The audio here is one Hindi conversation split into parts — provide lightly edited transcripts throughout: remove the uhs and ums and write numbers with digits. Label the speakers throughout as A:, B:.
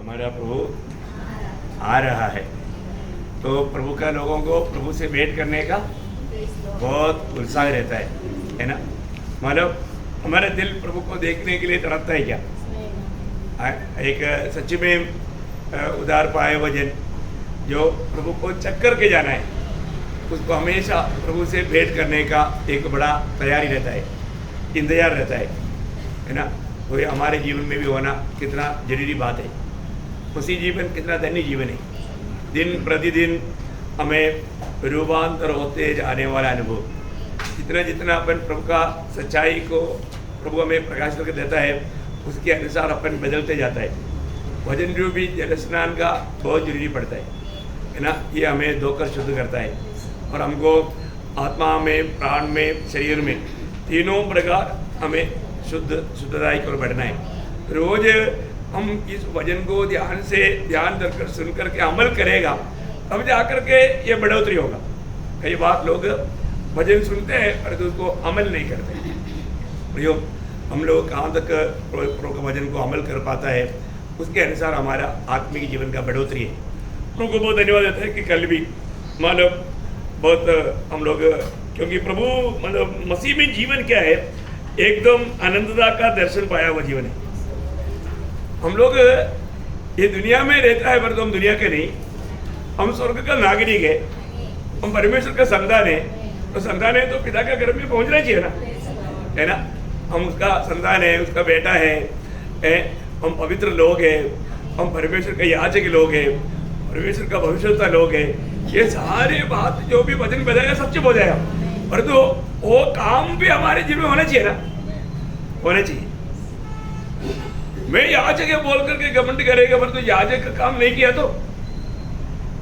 A: हमारा प्रभु आ रहा है, तो प्रभु का लोगों को प्रभु से भेंट करने का बहुत उत्साह रहता है ना। मतलब हमारा दिल प्रभु को देखने के लिए तड़पता है क्या? एक सच्ची में उधार पाए वजन जो प्रभु को चक्कर के जाना है, उसको हमेशा प्रभु से भेंट करने का एक बड़ा तैयारी रहता है, इंतजार रहता है ना। तो ये हमारे जीवन में भी होना कितना जरूरी बात है। उसी जीवन कितना धन्य जीवन है। दिन प्रतिदिन हमें रूपांतर होते जाने वाला अनुभव, जितना जितना अपन प्रभु का सच्चाई को प्रभु हमें प्रकाश करके देता है, उसके अनुसार अपन बदलते जाता है। भजन रूपी जल स्नान का बहुत जरूरी पड़ता है ना। ये हमें धोकर शुद्ध करता है और हमको आत्मा में, प्राण में, शरीर में तीनों प्रकार हमें शुद्धताई की ओर बढ़ना है। रोज हम इस वचन को ध्यान रखकर सुन करके अमल करेगा, तब जाकर के ये बढ़ोतरी होगा। कई बार लोग भजन सुनते हैं पर तो उसको अमल नहीं करते। हम लोग कहाँ तक प्रभु के वचन को अमल कर पाता है, उसके अनुसार हमारा आत्मिक जीवन का बढ़ोतरी है। प्रभु को बहुत धन्यवाद देता है कि कल भी मतलब बहुत हम लोग, क्योंकि प्रभु मतलब मसीह में जीवन क्या है, एकदम अनंतता का दर्शन पाया हुआ जीवन है। हम लोग ये दुनिया में रहता है पर तो हम दुनिया के नहीं, हम स्वर्ग का नागरिक है, हम परमेश्वर का संतान है। तो संतान है तो पिता के घर में पहुंचना चाहिए ना, है ना। हम उसका संतान है, उसका बेटा है, हम पवित्र लोग हैं, हम परमेश्वर के याचक लोग हैं, परमेश्वर का भविष्यता लोग हैं। ये सारे बात जो भी वचन बताया सच हो जाएगा, पर तो वो काम भी हमारे जीवन में होना चाहिए ना, होना चाहिए। मैं याचक बोल करके घमंड करेगा, पर तो याचक का काम नहीं किया तो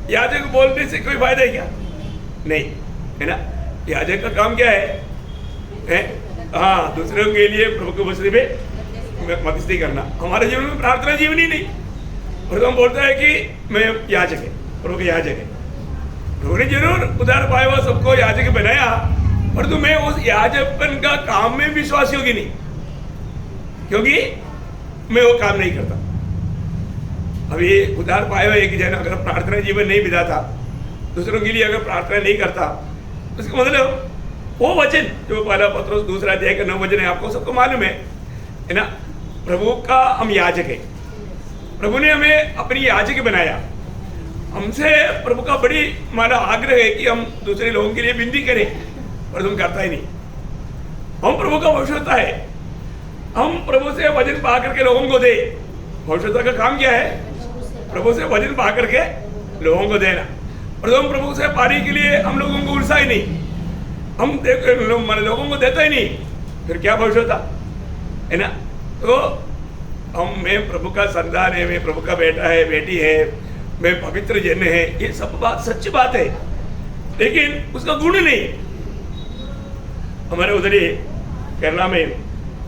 A: याचक बोलने से कोई फायदा है क्या? नहीं, है ना। याचक का काम क्या है? हाँ, दूसरों के लिए प्रभु के वचन में मध्यस्थी करना। हमारे जीवन में प्रार्थना जीवन ही नहीं, और तो हम बोलता है कि मैं याचक है, प्रभु के याचक है। प्रभु ने जरूर उधार पाया हुआ सबको याचक बनाया, पर तो मैं उस याचकपन का काम में विश्वास योग्य नहीं, क्योंकि मैं वो काम नहीं करता। अब ये उधार पाया हुआ एक जन अगर प्रार्थना जीवन नहीं बिताता, दूसरों के लिए अगर प्रार्थना नहीं करता, उसका मतलब वो वचन जो पहला पत्रोस दूसरा अध्याय का 9 वचन है, आपको सबको मालूम है ना। प्रभु का हम याजक है, प्रभु ने हमें अपनी याजक बनाया। हमसे प्रभु का बड़ी हमारा आग्रह है कि हम दूसरे लोगों के लिए विनती करें, पर तुम करता ही नहीं। हम प्रभु का भविष्यता है, हम प्रभु से वचन पा करके लोगों को दे। भविष्यता का काम क्या है? प्रभु से वचन पा करके लोगों को देना। और हम प्रभु से पाने के लिए हम लोगों को उल्सा ही नहीं, हम लोगों को देता ही नहीं, फिर क्या भविष्यता है ना। तो मैं प्रभु का संतान है, मैं प्रभु का बेटा है, बेटी है, मैं पवित्र जन है, ये सब बात सच्ची बात है, लेकिन उसका गुण नहीं। हमारे उधर ही केरला में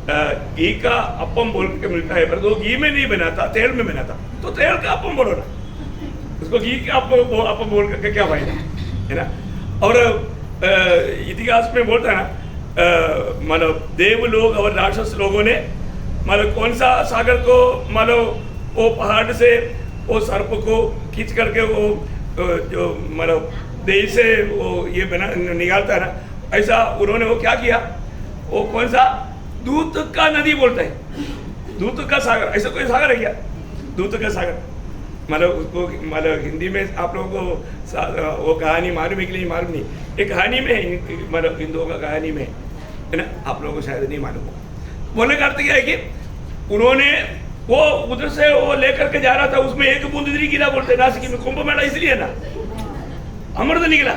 A: घी का अप्पम बोल के मिलता है, पर तो घी में नहीं बनाता, तेल में बनाता। तो तेल का अप्पम बोलो ना, उसको घी का अप्पम बोल करके क्या फायदा है ना। और इतिहास में बोलता है ना, मतलब देव लोग और राक्षस लोगों ने मतलब कौन सा सागर को मतलब वो पहाड़ से वो सर्प को खींच करके वो जो मतलब देह से वो ये बना निकालता है ना, ऐसा उन्होंने वो क्या किया, वो कौन सा दूध का नदी बोलता है, दूध का सागर। ऐसा कोई सागर है क्या? दूध का सागर मतलब उसको मतलब हिंदी में आप लोगों को वो कहानी मालूम है कि नहीं मालूम नहीं, एक कहानी में मतलब हिंदुओं का कहानी में है ना, आप लोगों को शायद नहीं मालूम होगा। बोलने का अर्थ क्या है कि उन्होंने वो उधर से वो लेकर के जा रहा था, उसमें एक बूंद नहीं गिरा, बोलते नासिक में कुंभ मेला इसलिए है ना, अमृत निकला।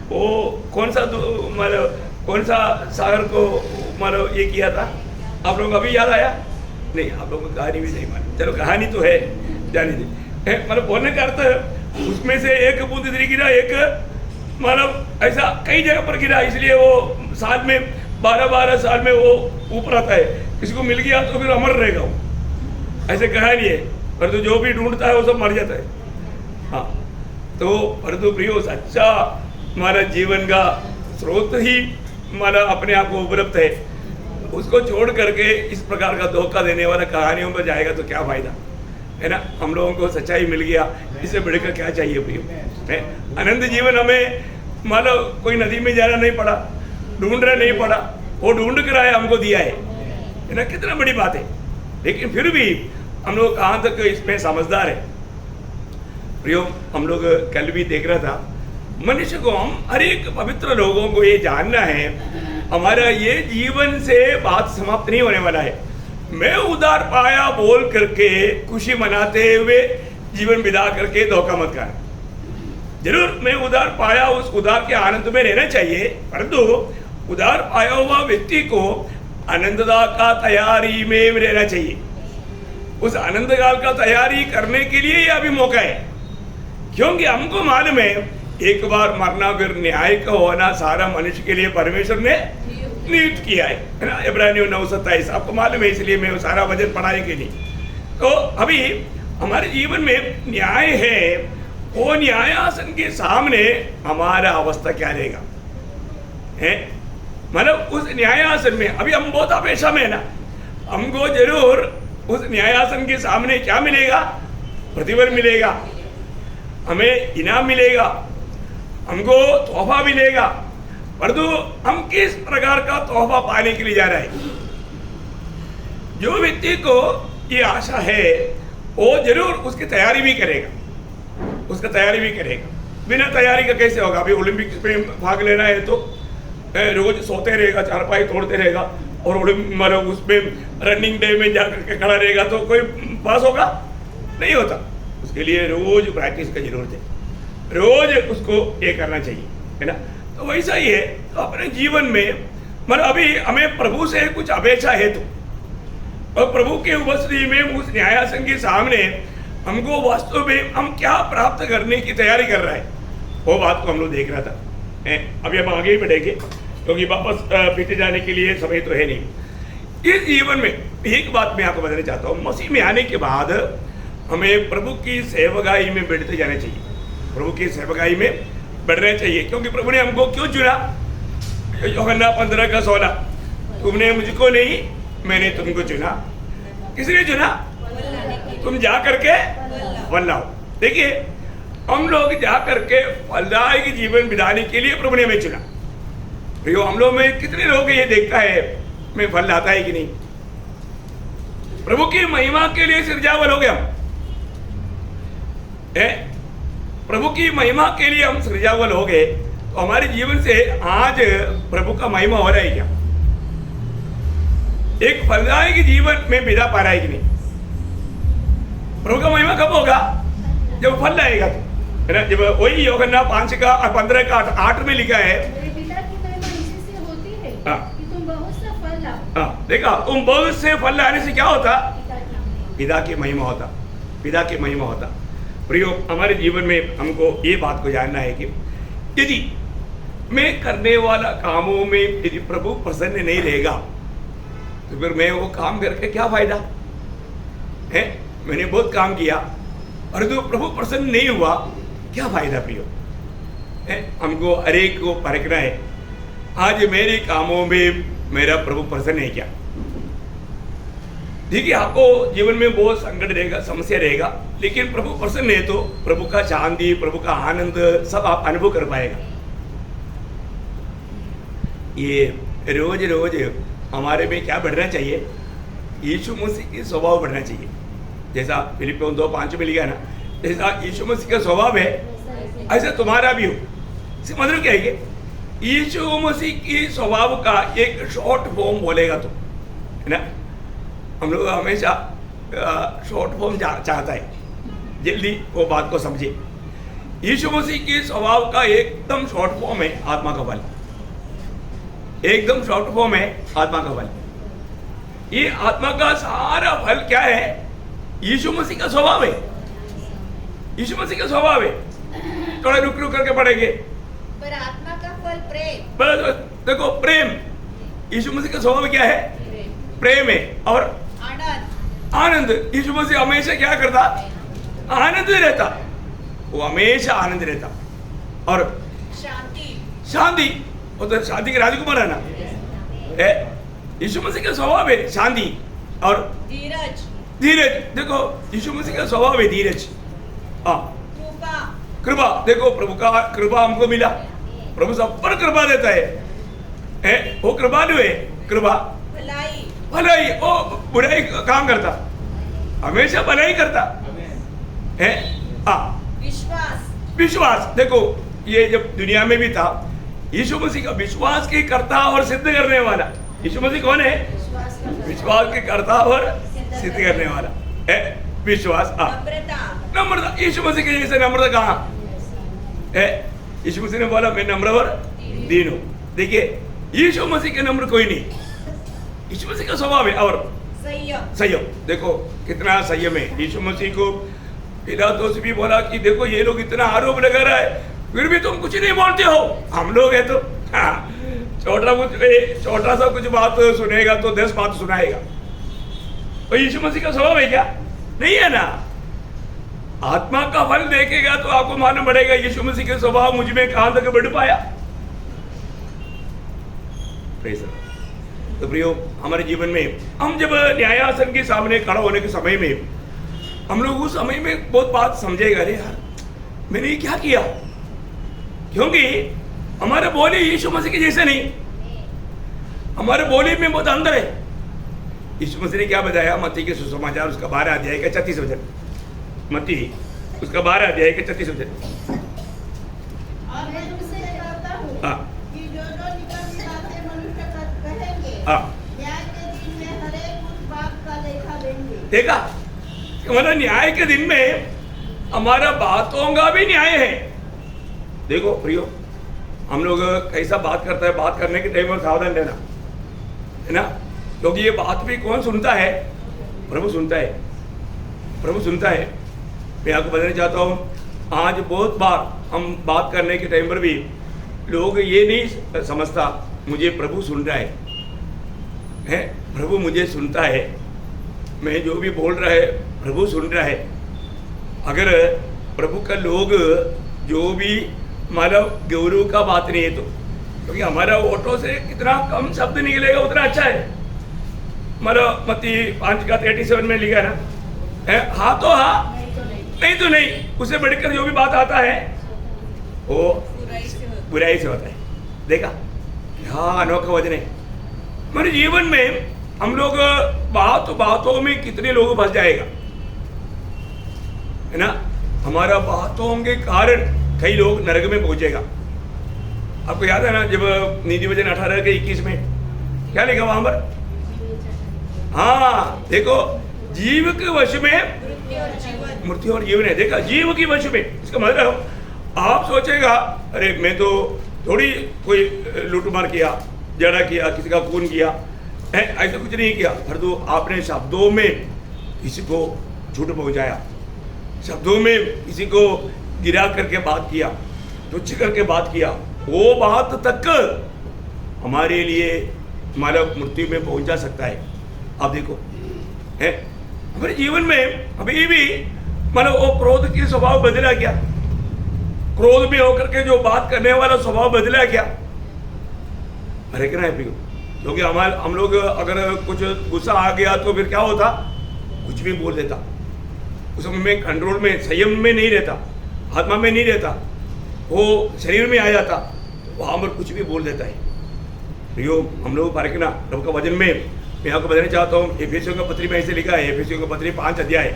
A: वो कौन सा मतलब कौन सा सागर को मतलब ये किया था, आप लोगों को अभी याद आया नहीं? आप लोगों को कहानी भी नहीं मालूम, चलो कहानी तो है, जाने दे। मतलब बोलने का अर्थ उसमें से एक बूंद नहीं गिरा, एक मतलब ऐसा कई जगह पर गिरा, इसलिए वो साल में 12-12 साल में वो ऊपर आता है। किसी को मिल गया तो फिर अमर रहेगा वो, ऐसे कहानी है। पर तो जो भी ढूंढता है वो सब मर जाता है। हाँ, तो परंतु प्रियो सच्चा हमारा जीवन का स्रोत ही हमारा अपने आप को उपलब्ध है, उसको छोड़ करके इस प्रकार का धोखा देने वाला कहानियों पर जाएगा तो क्या फायदा है ना, हम लोगों को सच्चाई मिल गया, इससे बढ़कर क्या चाहिए प्रियो? है अनंत जीवन हमें मान लो कोई नदी में जाना नहीं पड़ा, ढूंढना नहीं पड़ा, वो ढूंढ कर आया हमको दिया है ना, कितना बड़ी बात है। लेकिन फिर भी हम लोग कहाँ तक इसमें समझदार है प्रियो? हम लोग कल भी देख रहा था, मनुष्य को, हम हर एक पवित्र लोगों को ये जानना है, हमारा ये जीवन से बात समाप्त नहीं होने वाला है। मैं उधार पाया बोल करके खुशी मनाते हुए जीवन बिता करके धोखा मत कर। जरूर मैं उधार पाया, उस उधार के आनंद में रहना चाहिए, परंतु उधार पाया हुआ व्यक्ति को आनंददा का तैयारी में रहना चाहिए। उस आनंद काल का तैयारी करने के लिए यह अभी मौका है, क्योंकि हमको मालूम है एक बार मरना फिर न्याय का होना सारा मनुष्य के लिए परमेश्वर ने नियुक्त किया है ना। इब्रानियों 9:27 आपको मालूम है, इसलिए मैं सारा वचन पढ़ाएंगे नहीं। तो अभी हमारे जीवन में न्याय है, वो न्यायासन के सामने हमारा अवस्था क्या रहेगा है, मतलब उस न्यायासन में अभी हम बहुत अपेक्षा में है ना, हमको जरूर उस न्यायासन के सामने क्या मिलेगा? प्रतिफल मिलेगा, हमें इनाम मिलेगा, हमको तोहफा मिलेगा, परंतु हम किस प्रकार का तोहफा पाने के लिए जा रहे हैं? जो व्यक्ति को ये आशा है वो जरूर उसकी तैयारी भी करेगा, उसका तैयारी भी करेगा। बिना तैयारी का कैसे होगा? अभी ओलंपिक्स में भाग लेना है तो रोज सोते रहेगा, चारपाई तोड़ते रहेगा, और मतलब उसमें रनिंग डे में जाकर के खड़ा रहेगा तो कोई पास होगा? नहीं होता। उसके लिए रोज प्रैक्टिस की जरूरत है, रोज उसको ये करना चाहिए, है ना। तो वैसा ही है, तो अपने जीवन में मतलब अभी हमें प्रभु से कुछ अपेक्षा है तो, और प्रभु के उपस्थिति में उस न्यायासन के सामने हमको वास्तव में हम क्या प्राप्त करने की तैयारी कर रहा है, वो बात को हम लोग देख रहा था। अभी हम आगे ही बढ़ेंगे, क्योंकि वापस पीछे जाने के लिए समय तो है नहीं। इस जीवन में एक बात मैं आपको बताना चाहता हूँ, मसीह में आने के बाद हमें प्रभु की सेवकाई में बढ़ते जाना चाहिए, प्रभु की सेवकाई में बढ़ना चाहिए। क्योंकि प्रभु ने हमको क्यों चुना? यूहन्ना 15:16, तुमने मुझको नहीं मैंने तुमको चुना। किसने चुना? तुम जा करके फल लाओ। देखिए, हम लोग जा करके फलदायक जीवन बिताने के लिए प्रभु ने हमें चुना। प्रियो, हम लोग में कितने लोग ये देखता है मैं फल लाता है कि नहीं? प्रभु की महिमा के लिए सृजावल हो गए हम, प्रभु की महिमा के लिए हम सृजावल हो गए, तो हमारे जीवन से आज प्रभु का महिमा हो रहा है क्या? एक फलदायक जीवन में बिता पा रहा है कि नहीं? प्रभु का महिमा कब होगा? जब फल लाएगा तो, है ना। जब वही यूहन्ना 5:15 में लिखा है, देखा, तुम बहुत से फल लाने से क्या होता? पिता की महिमा होता, पिता की महिमा होता। प्रियो, हमारे जीवन में हमको ये बात को जानना है कि यदि मैं करने वाला कामों में यदि प्रभु प्रसन्न नहीं रहेगा तो फिर मैं वो काम करके क्या फायदा है? मैंने बहुत काम किया और तो प्रभु प्रसन्न नहीं हुआ, क्या फायदा? प्रियो, हमको हर एक को परखना है, आज मेरे कामों में मेरा प्रभु प्रसन्न है क्या? देखिए, आपको जीवन में बहुत संकट रहेगा, समस्या रहेगा, लेकिन प्रभु प्रसन्न है तो प्रभु का शांति, प्रभु का आनंद सब आप अनुभव कर पाएगा। ये रोज रोज हमारे में क्या बढ़ना चाहिए? यीशु मसीह की स्वभाव बढ़ना चाहिए। जैसा फिलिपियों 2:5 में लिखा ना, जैसा यीशु मसीह का स्वभाव है ऐसा तुम्हारा भी हो। इसका मतलब क्या है? यीशु मसीह की स्वभाव का एक शॉर्ट फॉर्म बोलेगा तो, है ना। हम लोग हमेशा शॉर्ट फॉर्म चाहता है, जल्दी वो बात को समझे। यीशु मसीह के स्वभाव का एकदम शॉर्ट फॉर्म है आत्मा का बल, एकदम शॉर्ट फॉर्म है आत्मा का बल। ये आत्मा का सारा फल क्या है? यीशु मसीह का स्वभाव है, यीशु मसीह का स्वभाव है। थोड़ा रुक रुक करके पढ़ेंगे।
B: पर आत्मा का फल प्रेम।
A: पर देखो, प्रेम, यीशु मसीह का स्वभाव क्या है? प्रेम है। और
B: आनंद,
A: आनंद। यीशु मसीह हमेशा क्या करता? आनंद रहता, वो हमेशा आनंद रहता। और
B: शांति,
A: शांति, वो तो शांति के राजकुमार है ना। यीशु मसीह का स्वभाव है शांति और
B: धीरज,
A: धीरज, देखो यीशु मसीह का स्वभाव है धीरज। हाँ,
B: कृपा,
A: कृपा, देखो प्रभु का कृपा हमको मिला, प्रभु सब पर कृपा देता है, वो कृपालु है। कृपा,
B: भलाई,
A: भलाई, वो बुराई काम करता, हमेशा भलाई करता है। हाँ,
B: विश्वास,
A: विश्वास, देखो ये जब दुनिया में भी था, यीशु मसीह का विश्वास के कर्ता और सिद्ध करने वाला। यीशु मसीह कौन है? विश्वास के कर्ता और सिद्ध करने वाला है। विश्वास,
B: नम्रता,
A: नम्रता, यीशु मसीह के जैसे नम्रता कहाँ है? यीशु मसीह ने बोला मैं नम्र और दीन हूँ। देखिए यीशु मसीह के नम्र कोई नहीं, यीशु मसीह का स्वभाव है। और
B: संयम,
A: संयम, देखो कितना संयम है। यीशु मसीह को पिलातुस भी बोला कि देखो ये लोग इतना आरोप लगा रहा है, फिर भी तुम कुछ नहीं बोलते हो। हम लोग है तो हाँ, छोटा सा कुछ बात सुनेगा तो 10 बात सुनाएगा। तो यीशु मसीह का स्वभाव है क्या? नहीं है ना। आत्मा का फल देखेगा तो आपको मालूम पड़ेगा यीशु मसीह के स्वभाव मुझ में कहां तक बढ़ पाया। Praise the Lord। तो प्रियो, हमारे जीवन में हम जब न्यायासन के सामने खड़ा होने के समय में हम लोग उस समय में बहुत बात समझेगा, अरे यार मैंने ये क्या किया, क्योंकि हमारे बोली यीशु मसीह के जैसे नहीं, हमारे बोली में बहुत अंदर है। यीशु मसीह ने क्या बताया? मत्ती के सुसमाचार उसका 12 अध्याय का 36 वचन, मत्ती उसका 12 अध्याय का 36 वचन।
C: और मैं तुमसे कहता हूँ
A: हाँ,
C: कि जो निकम्मी बातें मनुष्य कहेंगे,
A: हाँ,
C: न्याय के दिन में हर एक उस बात का लेखा देंगे।
A: देखा, हमारा न्याय के दिन में हमारा बातों का भी न्याय है। देखो प्रियो, हम लोग कैसा बात करता है, बात करने के टाइम में सावधान रहना है ना, क्योंकि ये बात भी कौन सुनता है? प्रभु सुनता है, प्रभु सुनता है। मैं आपको बताना चाहता हूँ, आज बहुत बार हम बात करने के टाइम पर भी लोग ये नहीं समझता मुझे प्रभु सुन रहा है, प्रभु मुझे सुनता है, मैं जो भी बोल रहा है प्रभु सुन रहा है। अगर प्रभु का लोग जो भी मतलब गौरव का बात नहीं है तो, क्योंकि हमारा ऑटो से कितना कम शब्द निकलेगा उतना अच्छा है। मतलब मत्ती 5 का 37 में लिखा है ना, हाँ तो हाँ, नहीं तो नहीं, उससे बढ़कर जो भी बात आता है वो बुराई से होता है। देखा, हाँ अनोखा वजन है। हमारे जीवन में हम लोग बातों में कितने लोग फंस जाएगा है ना, हमारा बातों के कारण कई लोग नरक में पहुंचेगा। आपको याद है ना, जब नीति वचन 18 के 21 में क्या लिखा वहां पर? हाँ देखो, जीव के वश में मृत्यु और जीवन है। देखा, जीव की वश में, इसका मतलब आप सोचेगा अरे मैं तो थोड़ी कोई लूटमार किया, जड़ा किया, किसी का खून किया, ऐसा कुछ नहीं किया, परंतु आपने शब्दों में किसी को झूठ पहुंचाया, शब्दों में किसी को गिरा करके बात किया, तुच्छ करके बात किया, वो बात तक हमारे लिए हमारा मृत्यु में पहुंचा सकता है। आप देखो है हमारे जीवन में अभी भी मतलब वो क्रोध की स्वभाव बदला क्या? क्रोध में होकर के जो बात करने वाला स्वभाव बदला क्या? अरे क्या है, क्योंकि हम लोग अगर कुछ गुस्सा आ गया तो फिर क्या होता? कुछ भी बोल देता। उस समय में कंट्रोल में, संयम में नहीं रहता, आत्मा में नहीं रहता, वो शरीर में आ जाता, वहाँ पर कुछ भी बोल देता है। प्रियो, हम लोग परखना प्रभु का वचन में मैं आपको बताना चाहता हूँ। एफेसियों का पत्री में ऐसे लिखा है, एफेसियों का पत्री 5 अध्याय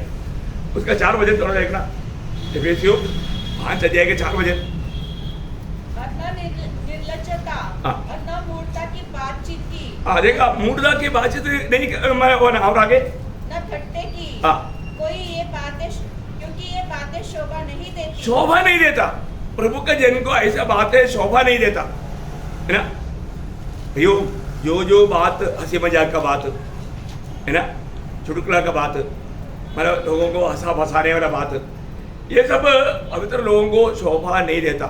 A: उसका 4 वचन थोड़ा देखना। एफेसियों 5 अध्याय के 4 वचन।
B: निर्लज्जता,
A: हाँ।
B: न मूर्खता की बातचीत की,
A: हाँ देखा, मूर्खता की बातचीत नहीं, मैं वो ना, और आगे
B: न ठट्टे की,
A: हाँ,
B: कोई ये बातें, क्योंकि ये बातें शोभा नहीं देती।
A: शोभा नहीं देता। प्रभु का जन को ऐसा बातें शोभा नहीं देता है ना। जो बात हंसी मजाक का बात है ना, चुटकुला का बात, मतलब लोगों को हंसा फंसाने वाला बात, ये सब पवित्र लोगों को शोभा नहीं देता।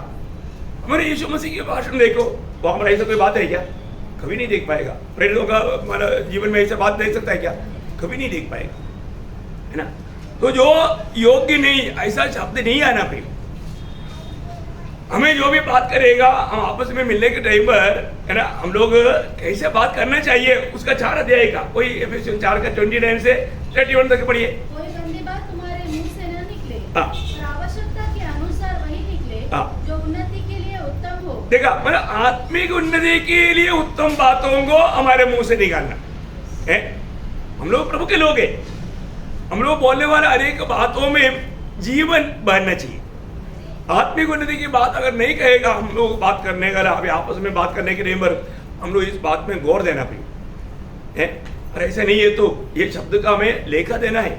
A: हमारे यीशु मसीह के भाषण देखो, वो हमारा ऐसा कोई बात है क्या? कभी नहीं देख पाएगा। प्रेरितों का मतलब जीवन में ऐसा बात देख सकता है क्या? कभी नहीं देख पाएगा है ना। तो जो योग्य नहीं, ऐसा शब्द नहीं आना फिर हमें जो भी बात करेगा, हम आपस में मिलने के टाइम पर है ना, हम लोग कैसे बात करना चाहिए उसका 4 अध्याय का, कोई एफेसियन 4 का 29 से 31 तक पढ़िए।
D: कोई गंदी बात तुम्हारे मुंह से न निकले,
A: हाँ।
D: और आवश्यकता के अनुसार वही निकले
A: हाँ।
D: जो उन्नति के लिए उत्तम हो।
A: देखा, मतलब आत्मिक उन्नति के लिए उत्तम बातों को हमारे मुंह से निकालना है। हम लोग प्रभु के लोग हैं, हम लोग बोलने वाले हर एक बातों में जीवन बहना चाहिए। आत्मिक उन्नति की बात अगर नहीं कहेगा, हम लोग बात करने का अभी आपस में बात करने के लिए हम लोग इस बात में गौर देना है। और ऐसा नहीं है तो ये शब्द का हमें लेखा देना है।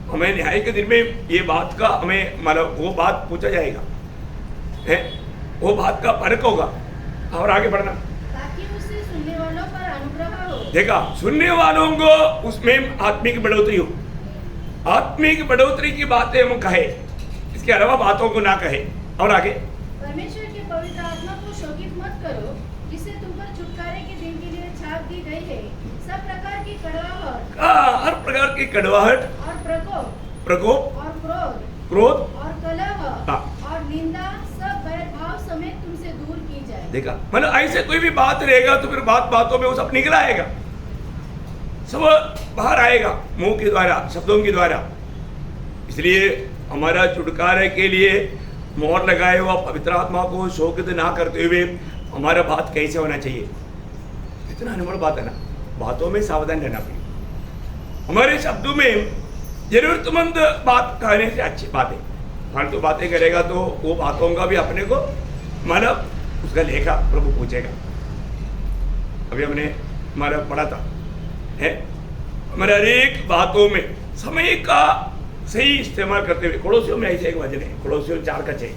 A: हमें न्याय के दिन में ये बात का हमें मतलब वो बात पूछा जाएगा है, वो बात का फर्क होगा। और आगे बढ़ना,
D: ताकि उससे सुनने वालों पर अनुग्रह हो।
A: देखा, सुनने वालों को उसमें आत्मिक बढ़ोतरी हो। आत्मिक बढ़ोतरी की बातें हम कहे, इसके अलावा बातों को ना कहे। और आगे,
D: परमेश्वर के पवित्र आत्मा को शोकित मत करो, जिससे तुम पर छुटकारे के दिन के लिए छाप दी गई है। सब प्रकार की कड़वाहट,
A: हर प्रकार की कड़वाहट,
D: और
A: प्रकोप
D: और क्रोध,
A: क्रोध,
D: और कलह,
A: हाँ।
D: और निंदा सब वैरभाव समेत तुमसे दूर की जाए।
A: देखा, मतलब ऐसे कोई भी बात रहेगा तो फिर बातों में वो सब निकल आएगा, सब बाहर आएगा मुंह के द्वारा, शब्दों के द्वारा। इसलिए हमारा छुटकारे के लिए मोहर लगाए हुआ पवित्र आत्मा को शोकित ना करते हुए हमारा बात कैसे होना चाहिए, इतना अनमोल बात है ना। बातों में सावधान रहना पड़ेगा। हमारे शब्दों में जरूरतमंद बात कहने से अच्छी बात है। फालतू बातें करेगा तो वो बातों का भी अपने को मतलब उसका लेखा प्रभु पूछेगा। अभी हमने हमारा पढ़ा था है, हमारे हर एक बातों में समय का सही इस्तेमाल करते हुए। कोलोसियों में ऐसे एक वचन है, कोलोसियों 4:6,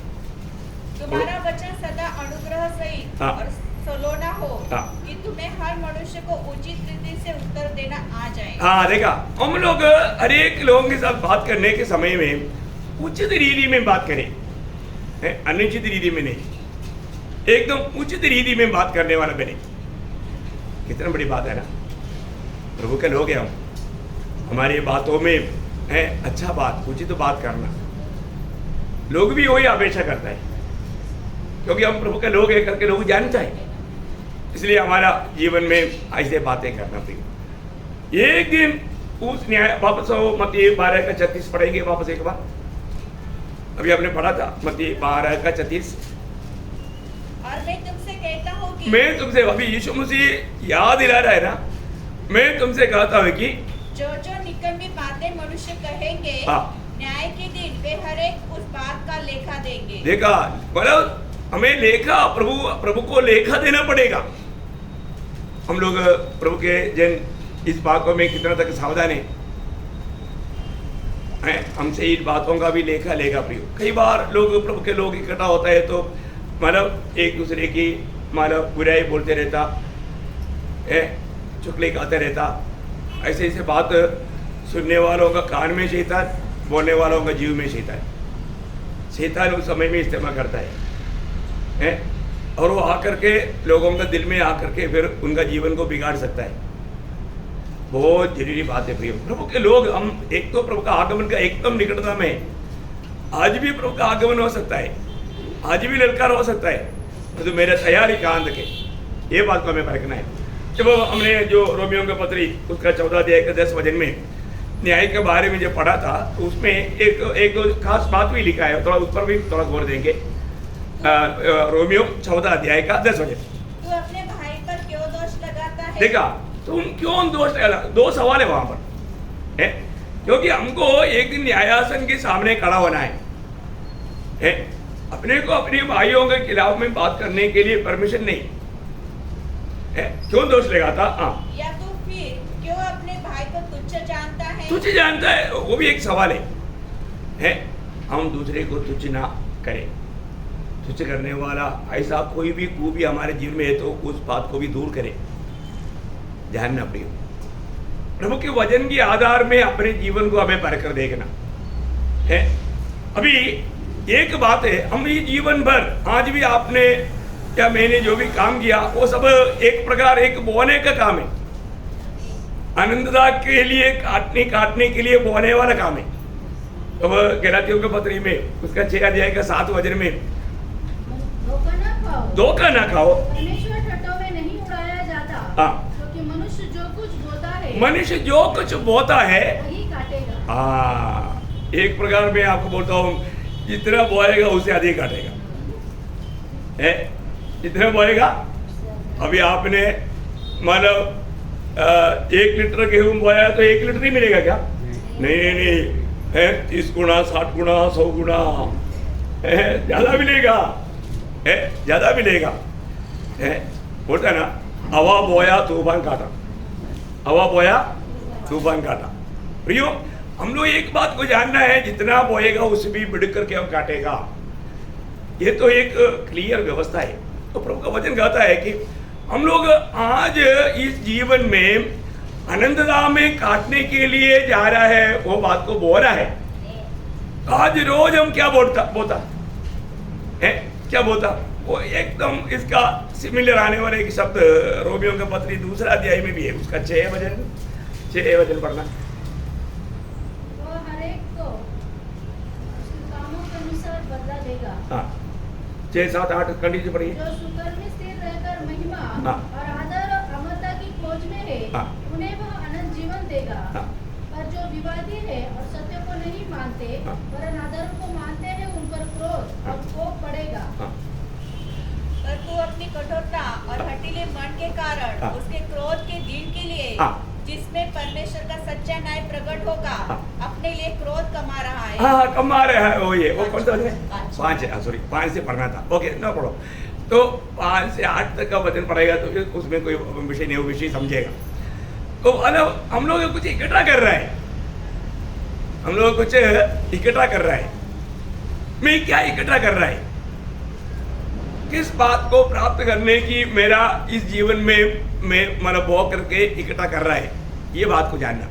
B: तुम्हारा वचन सदा अनुग्रह सहित
A: हाँ।
B: और सलोना हो,
A: हाँ।
B: कि तुम्हें हर मनुष्य को उचित रीति से उत्तर देना आ जाए।
A: हाँ, देखा, हम लोग हर एक लोगों के साथ बात करने के समय में उचित रीति में बात करें, अनुचित रीति में नहीं, एकदम उचित रीति में बात करने वाला बने। कितना बड़ी बात है ना, प्रभु के लोग हैं हम, हमारी बातों में है अच्छा बात, उचित बात करना। लोग भी वही अपेक्षा करता है, क्योंकि हम प्रभु के लोग हैं करके लोग जानता है। इसलिए हमारा जीवन में ऐसे बातें करना पड़ेगी। एक दिन उस न्याय वापस मत्ती 12:36 पढ़ेंगे वापस एक बार। अभी आपने पढ़ा था मत्ती 12:36।
B: और मैं तुमसे कहता हूँ कि
A: मैं तुमसे, अभी यीशु मसीह याद दिला रहा है ना, मैं तुमसे कहता हूँ कि
B: जो जो निकम्मी बातें मनुष्य कहेंगे,
A: हाँ।
B: न्याय के दिन वे हर एक उस बात का लेखा देंगे।
A: देखा, मतलब हमें लेखा प्रभु को लेखा देना पड़ेगा। हम लोग प्रभु के जन इस बातों में कितना तक सावधान है, हमसे इन बातों का भी लेखा लेगा प्रियो। कई बार लोग प्रभु के लोग इकट्ठा होता है तो मतलब एक दूसरे की मतलब बुराई बोलते रहता है, चुगली गाते रहता। ऐसे ऐसे बात सुनने वालों का कान में शैतान, बोलने वालों का जीव में शैतान उस समय में इस्तेमाल करता है, और वो आकर के लोगों का दिल में आकर के फिर उनका जीवन को बिगाड़ सकता है। बहुत जरूरी बात है प्रिय प्रभु के लोग। हम एक तो प्रभु का आगमन का एकदम निकटता में, आज भी प्रभु का आगमन हो सकता है, आज भी ललकार हो सकता है, तो मेरे तैयारी कांद के ये बात को हमें परखना है। जब हमने जो रोमियो का पत्री उसका 14 अध्याय के 10 वचन में न्याय के बारे में जो पढ़ा था, तो उसमें एक खास बात भी लिखा है, थोड़ा उस पर भी थोड़ा गौर देंगे। रोमियो 14 अध्याय का 10 वचन।
B: तू अपने भाई पर क्यों दोष लगाता है?
A: देखा, तुम क्यों दोष लगा? दो सवाल है वहां पर है, क्योंकि हमको एक दिन न्यायासन के सामने खड़ा होना है। अपने को अपने भाइयों के खिलाफ में बात करने के लिए परमिशन नहीं है। क्यों दोष लगाता? हाँ,
B: या तू फिर क्यों अपने भाई को तुच्छ जानता है?
A: तुझे जानता है, वो भी एक सवाल है। हम दूसरे को तुच्छ ना करें। तुच्छ करने वाला ऐसा कोई भी खूबी हमारे जीवन में है तो उस बात को भी दूर करें। ध्यान न प्रियो, प्रभु के वचन के आधार में अपने जीवन को हमें परख कर देखना है। अभी एक बात है, हम ये जीवन भर आज भी आपने या मैंने जो भी काम किया वो सब एक प्रकार एक बोने का काम है। आनंददा के लिए काटने के लिए बोने वाला काम है। तो गलातियों के पत्री में उसका 6 अध्याय का 7 वचन में धोखा ना खाओ,
D: परमेश्वर ठट्ठों में नहीं उड़ाया जाता।
A: हाँ।
D: क्योंकि मनुष्य जो कुछ बोता है
A: मनुष्य जो कुछ बोता है
D: वही
A: हाँ, एक प्रकार में आपको बोलता हूँ, जितना बोएगा उससे अधिक काटेगा है। जितना बोएगा, अभी आपने मतलब 1 लीटर गेहूं बोया तो 1 लीटर ही मिलेगा क्या? नहीं है, 30 गुना, 60 गुना, 100 गुना है, ज़्यादा मिलेगा है, ज़्यादा मिलेगा है। बोलता है ना, हवा बोया तूफान काटा, हवा बोया तूफान काटा। प्रियो, हम लोग एक बात को जानना है, जितना बोएगा उससे भी बढ़ करके हम काटेगा। ये तो एक क्लियर व्यवस्था है। तो प्रभु का वचन कहता है कि हम लोग आज इस जीवन में अनंतता में काटने के लिए जा रहा है, वो बात को बोल रहा है। आज रोज हम क्या बोलता है, क्या बोलता, वो एकदम इसका सिमिलर आने वाला एक शब्द रोमियो का पत्री 2 अध्याय में भी है, उसका 6 वचन पढ़ना।
D: वो हर एक को उसके कामों के अनुसार बदला देगा।
A: हाँ, 6, 7, 8 कंडीशन पढ़िए।
D: जो सुकर में स्थिर रहकर महिमा
A: हाँ।
D: और आदर और अमरता की खोज में है,
A: हाँ।
D: उन्हें वह अनंत जीवन देगा।
A: हाँ।
D: पर जो विवादी है और सत्य को नहीं मानते,
A: हाँ।
D: वरन अधर्म को मानते हैं, उन पर क्रोध और कोप पड़ेगा।
A: हाँ।
B: पर तू अपनी कठोरता और हठीले मन के कारण
A: हाँ।
B: उसके क्रोध के दिन के लिए,
A: हाँ।
B: जिसमें परमेश्वर का सच्चा न्याय प्रकट होगा,
A: हाँ।
B: अपने लिए क्रोध कमा रहा है।
A: हाँ, कमा रहा है। वो कौन सा है? 5 है, सॉरी 5 से पढ़ना था। ओके, ना पढ़ो। तो 5 से 8 तक का वचन पढ़ेगा तो उसमें कोई विषय नहीं, वो विषय समझेगा। तो मतलब हम लोग कुछ इकट्ठा कर रहा है, हम लोग कुछ इकट्ठा कर रहा है। मैं क्या इकट्ठा कर रहा है? किस बात को प्राप्त करने की मेरा इस जीवन में मैं मतलब बहुत करके इकट्ठा कर रहा है, ये बात को जानना।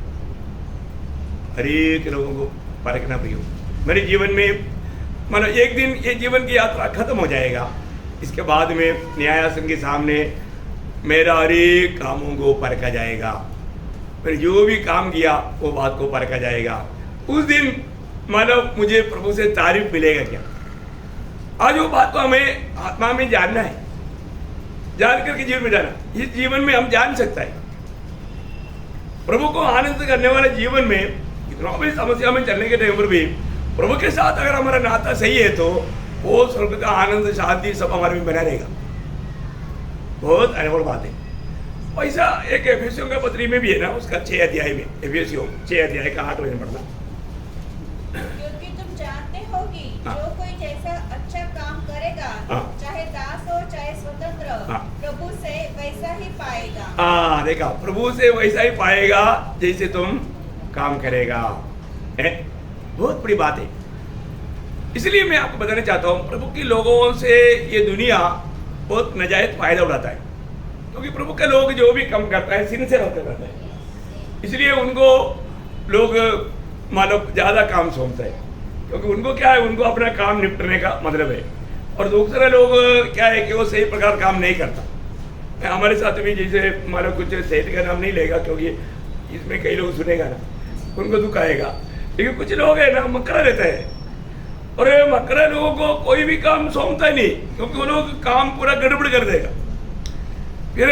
A: हर एक लोगों को परखना प्रियो। मेरे जीवन में मतलब एक दिन ये जीवन की यात्रा खत्म हो जाएगा, इसके बाद में न्यायासन के सामने मेरा हर एक कामों को परखा जाएगा। मैंने जो भी काम किया वो बात को परखा जाएगा। उस दिन मतलब मुझे प्रभु से तारीफ मिलेगा क्या? आज वो बात को हमें आत्मा में जानना है, जान करके जीवन में जाना। इस जीवन में हम जान सकता है प्रभु को आनंद करने वाले जीवन में कितना भी समस्या में चलने के टाइम पर भी प्रभु के साथ अगर हमारा नाता सही है तो वो स्वर्ग का आनंद शांति सब हमारे में बना रहेगा। बहुत अनमोल बात है। वैसा एक एफेसियों का पत्री में भी है ना, उसका 6 अध्याय में, एफेसियों 6 अध्याय का 8 वचन पढ़ना।
B: क्योंकि तुम जानते हो कि
A: हाँ।
B: जो कोई जैसा अच्छा काम करेगा,
A: हाँ।
B: चाहे दास हो चाहे स्वतंत्र,
A: हाँ।
B: प्रभु से वैसा ही पाएगा।
A: हाँ, देखा, प्रभु से वैसा ही पाएगा जैसे तुम काम करेगा। बहुत बड़ी बात है। इसलिए मैं आपको बताना चाहता हूँ, प्रभु के लोगों से ये दुनिया बहुत नाजायज फायदा उठाता है, क्योंकि प्रभु के लोग जो भी कम करता है सिंसियर होकर करता है। इसलिए उनको लोग मतलब ज़्यादा काम सौंपता है, क्योंकि उनको क्या है, उनको अपना काम निपटने का मतलब है। और दूसरे लोग क्या है कि वो सही प्रकार काम नहीं करता। हमारे साथ भी जैसे मतलब कुछ सेठ का नाम नहीं लेगा, क्योंकि इसमें कई लोग सुनेगा ना, उनको दुख आएगा। लेकिन कुछ लोग है ना, मकरा रहता है, और ये मकरा लोगों को कोई भी काम सौंपता ही नहीं, क्योंकि वो लोग काम पूरा गड़बड़ कर देगा। फिर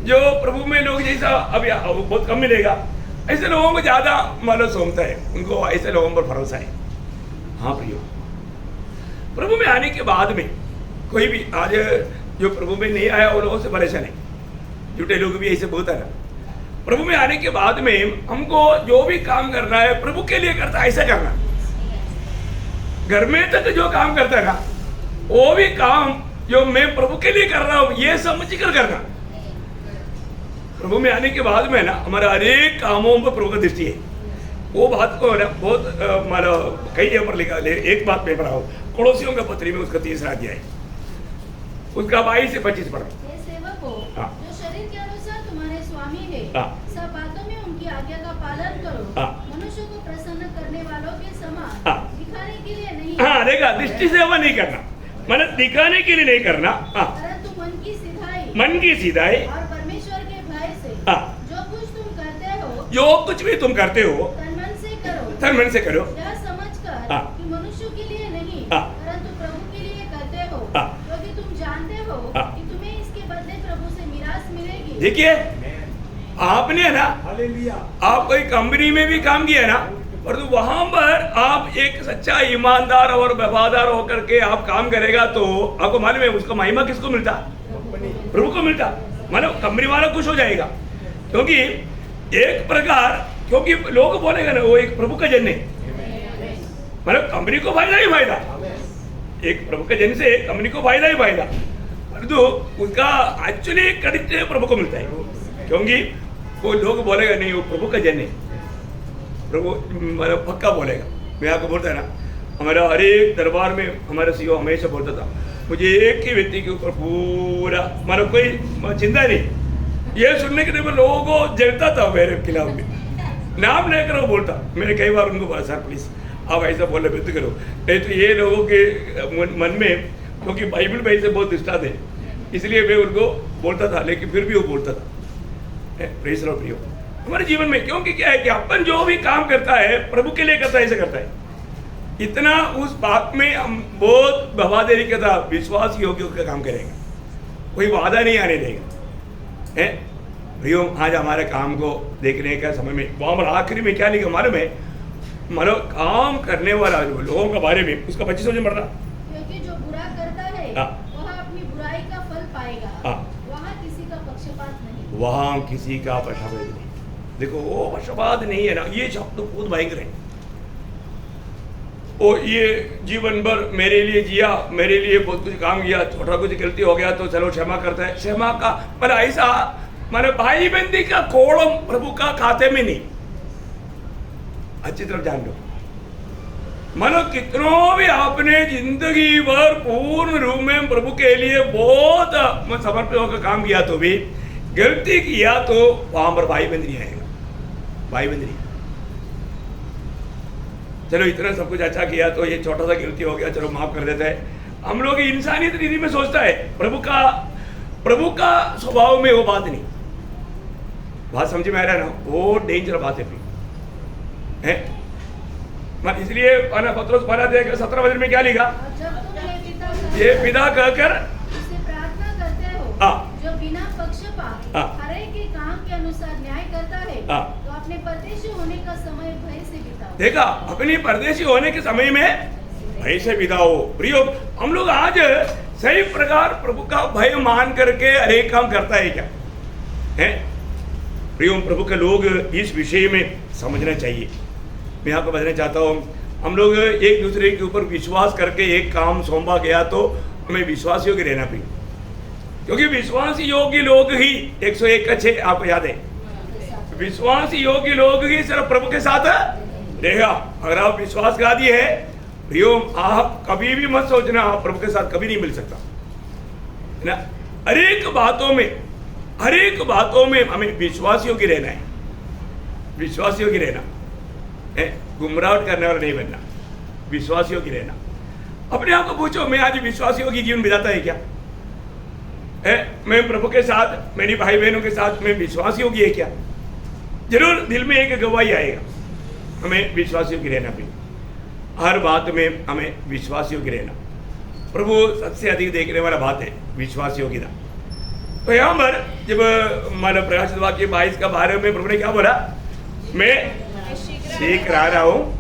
A: जो प्रभु में लोग जैसा अभी बहुत कम मिलेगा, ऐसे लोगों को ज़्यादा मतलब सौंपता है, उनको ऐसे लोगों पर भरोसा है। हाँ प्रियो, प्रभु में आने के बाद में कोई भी आज जो प्रभु में नहीं आया वो लोगों से परेशान है। झूठे लोग भी ऐसे बहुत है ना। प्रभु में आने के बाद में हमको जो भी काम करना है प्रभु के लिए करता है, ऐसा करना। घर में तक जो काम करता है ना, वो भी काम जो मैं प्रभु के लिए कर रहा हूँ ये समझ कर करना। प्रभु में आने के बाद में ना हमारा हर एक कामों पर प्रभु का दृष्टि है। वो बात को ना बहुत मतलब कई जगह पर लिखा है। एक बात मैं पढ़ा हूँ, पड़ोसियों का पत्री में उसका 3रा अध्याय, उसका 22 से 25 पढ़ा।
D: हे सेवकों,
A: हाँ।
D: जो शरीर के अनुसार तुम्हारे स्वामी है,
A: हाँ।
D: सब बातों में उनकी आज्ञा का पालन करो,
A: हाँ।
D: मनुष्य को प्रसन्न करने वालों के समान,
A: हाँ।
D: दिखाने के लिए नहीं,
A: हाँ देखा, दृष्टि से वो नहीं करना, मतलब दिखाने के लिए नहीं करना। हाँ,
D: परंतु मन की सिधाई
A: मन की सीधाई
D: और परमेश्वर के भय से
A: हाँ।
D: जो कुछ तुम करते हो,
A: जो कुछ भी तुम करते हो
D: तन मन से करो,
A: तन मन से करो,
D: यह समझकर
A: हाँ।
D: कि मनुष्य के लिए नहीं,
A: हाँ।
D: परंतु प्रभु के लिए करते हो,
A: हाँ।
D: क्योंकि तुम जानते हो
A: हाँ।
D: कि तुम्हें इसके बदले प्रभु से मिरास मिलेगी।
A: देखिए आपने ना, आप कोई कंपनी में भी काम किया ना, परंतु वहां पर आप एक सच्चा ईमानदार और वफादार होकर के आप काम करेगा तो आपको मालूम है उसका महिमा किसको मिलता? प्रभु को मिलता। मतलब कंपनी वाला खुश हो जाएगा, क्योंकि एक प्रकार, क्योंकि लोग बोलेगा ना वो एक प्रभु का जन है, मतलब कंपनी को फायदा ही फायदा, एक प्रभु के जन से कंपनी को फायदा ही फायदा, परंतु उसका एक्चुअली क्रेडिट प्रभु को मिलता है, क्योंकि वो लोग बोलेगा नहीं वो प्रभु का जन है, प्रभु मतलब पक्का बोलेगा। मैं आपको बोलता है ना, हमारा हर एक दरबार में हमारा सीओ हमेशा बोलता था मुझे एक ही व्यक्ति के ऊपर पूरा मतलब कोई चिंता नहीं, ये सुनने के लिए लोगों को जलता था मेरे खिलाफ में, नाम लेकर वो बोलता। मैंने कई बार उनको बोला सर प्लीज आप ऐसा बोलने मत करो, नहीं तो ये लोगों के मन में, क्योंकि बाइबल में ऐसे बहुत निष्ठा थे इसलिए मैं उनको बोलता था, लेकिन फिर भी वो बोलता था। Praise the Lord. हमारे जीवन में क्योंकि क्या है कि अपन जो भी काम करता है प्रभु के लिए करता है, ऐसे करता है, इतना उस बात में हम बहुत बहादुरी के साथ विश्वास योग्य का काम करेंगे, कोई वादा नहीं आने देगा। भैया आज हमारे काम को देखने का समय में वहाँ पर आखिरी में क्या लिखा मालूम है? मतलब काम करने वाला लोगों के बारे में उसका 25 वचन पढ़ना,
D: क्योंकि जो बुरा करता है वह अपनी बुराई का फल पाएगा, वहाँ किसी का पक्षपात नहीं,
A: वहाँ किसी का पक्षपात नहीं। देखो वो पक्षपात नहीं है ना, ये शब्द तो बहुत भयंकर है। ओ ये जीवन भर मेरे लिए जिया, मेरे लिए बहुत कुछ काम किया, छोटा कुछ गलती हो गया तो चलो क्षमा करता है, क्षमा का मतलब ऐसा मतलब भाई बंदी का कोड़म प्रभु का खाते में नहीं। अच्छी तरफ जान लो, मानो कितनों भी आपने जिंदगी भर पूर्ण रूप में प्रभु के लिए बहुत समर्पित होकर काम किया तो भी गलती किया तो वहां पर भाई बंद नहीं आएगा, भाई बंद नहीं। चलो इतना सब कुछ अच्छा किया तो ये छोटा सा गलती हो गया चलो माफ कर देता है। हम लोग इंसानियत रीति में सोचता है, प्रभु का स्वभाव में वो बात नहीं। बात समझ में आ रहा है ना? वो डेंजर बात है है? इसलिए पत्रोस 17 वचन में क्या लिखा?
D: जब तुम
A: ये पिता कहकर
D: उससे प्रार्थना करते हो, जो बिना पक्षपात हर एक के काम के अनुसार न्याय करता है, तो अपने परदेशी होने का समय भय से बिताओ। देखा,
A: अपनी परदेशी होने के समय में भय से बिताओ। प्रियो, हम लोग आज सही प्रकार प्रभु का भय मान करके अनेक काम करता है क्या है? प्रियो, प्रभु के लोग इस विषय में समझना चाहिए। मैं आपको बताना चाहता हूँ, हम लोग एक दूसरे के ऊपर विश्वास करके एक काम सौंपा गया तो हमें विश्वास योग्य रहना चाहिए, क्योंकि विश्वास योग्य लोग ही 101:6 आपको याद है, विश्वास योग्य लोग ही सिर्फ प्रभु के साथ रहेगा। अगर आप विश्वासघाती है प्रियो, आप कभी भी मत सोचना आप प्रभु के साथ कभी नहीं मिल सकता है ना। हर एक बातों में हमें विश्वास योग्य रहना है, विश्वास योग्य रहना है, गुमराहट करने वाला नहीं बनना, विश्वास योग्य रहना। अपने आप को पूछो, मैं आज विश्वास योग्य जीवन बिताता है क्या है? मैं प्रभु के साथ, मेरी भाई बहनों के साथ मैं विश्वास योग्य है क्या? जरूर दिल में एक गवाही आएगा, हमें विश्वास योग्य रहना भी, हर बात में हमें विश्वास योग्य रहना। प्रभु सबसे अधिक देखने वाला बात है विश्वास योग्यता। तो यहाँ पर जब मानव प्रकाशित वाक्य 22 का 12 में प्रभु ने क्या बोला? मैं सीख रहा हूँ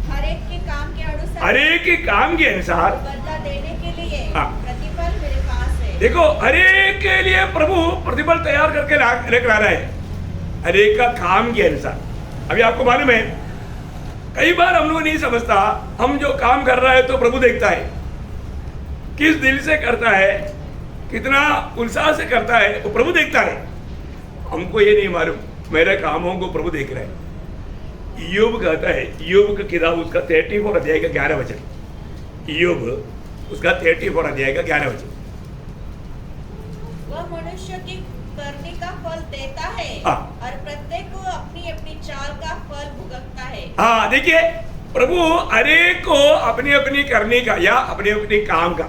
B: हर एक के काम के अनुसार,
A: हर एक के काम के अनुसार
B: बदला देने के लिए प्रतिफल मेरे पास है।
A: देखो, हर एक के लिए प्रभु प्रतिफल तैयार करके लेकर आ रहा है, हर एक का काम के अनुसार। अभी आपको मालूम है, कई बार हम लोग नहीं समझता, हम जो काम कर रहा है तो प्रभु देखता है, किस दिल से करता है, कितना उत्साह से करता है, वो प्रभु देखता है। हमको ये नहीं मालूम, मेरे कामों को प्रभु देख रहा है। ईयोब कहता है, ईयोब का किताब उसका 34 अध्याय का 11 वचन, ईयोब उसका 34 अध्याय का 11 वचन,
B: वह मनुष्य की करने का फल देता है और प्रत्येक को अपनी अपनी चाल का फल भुगतता है।
A: हाँ, देखिए, प्रभु हरेक को अपनी अपनी करने का या अपने अपने काम का,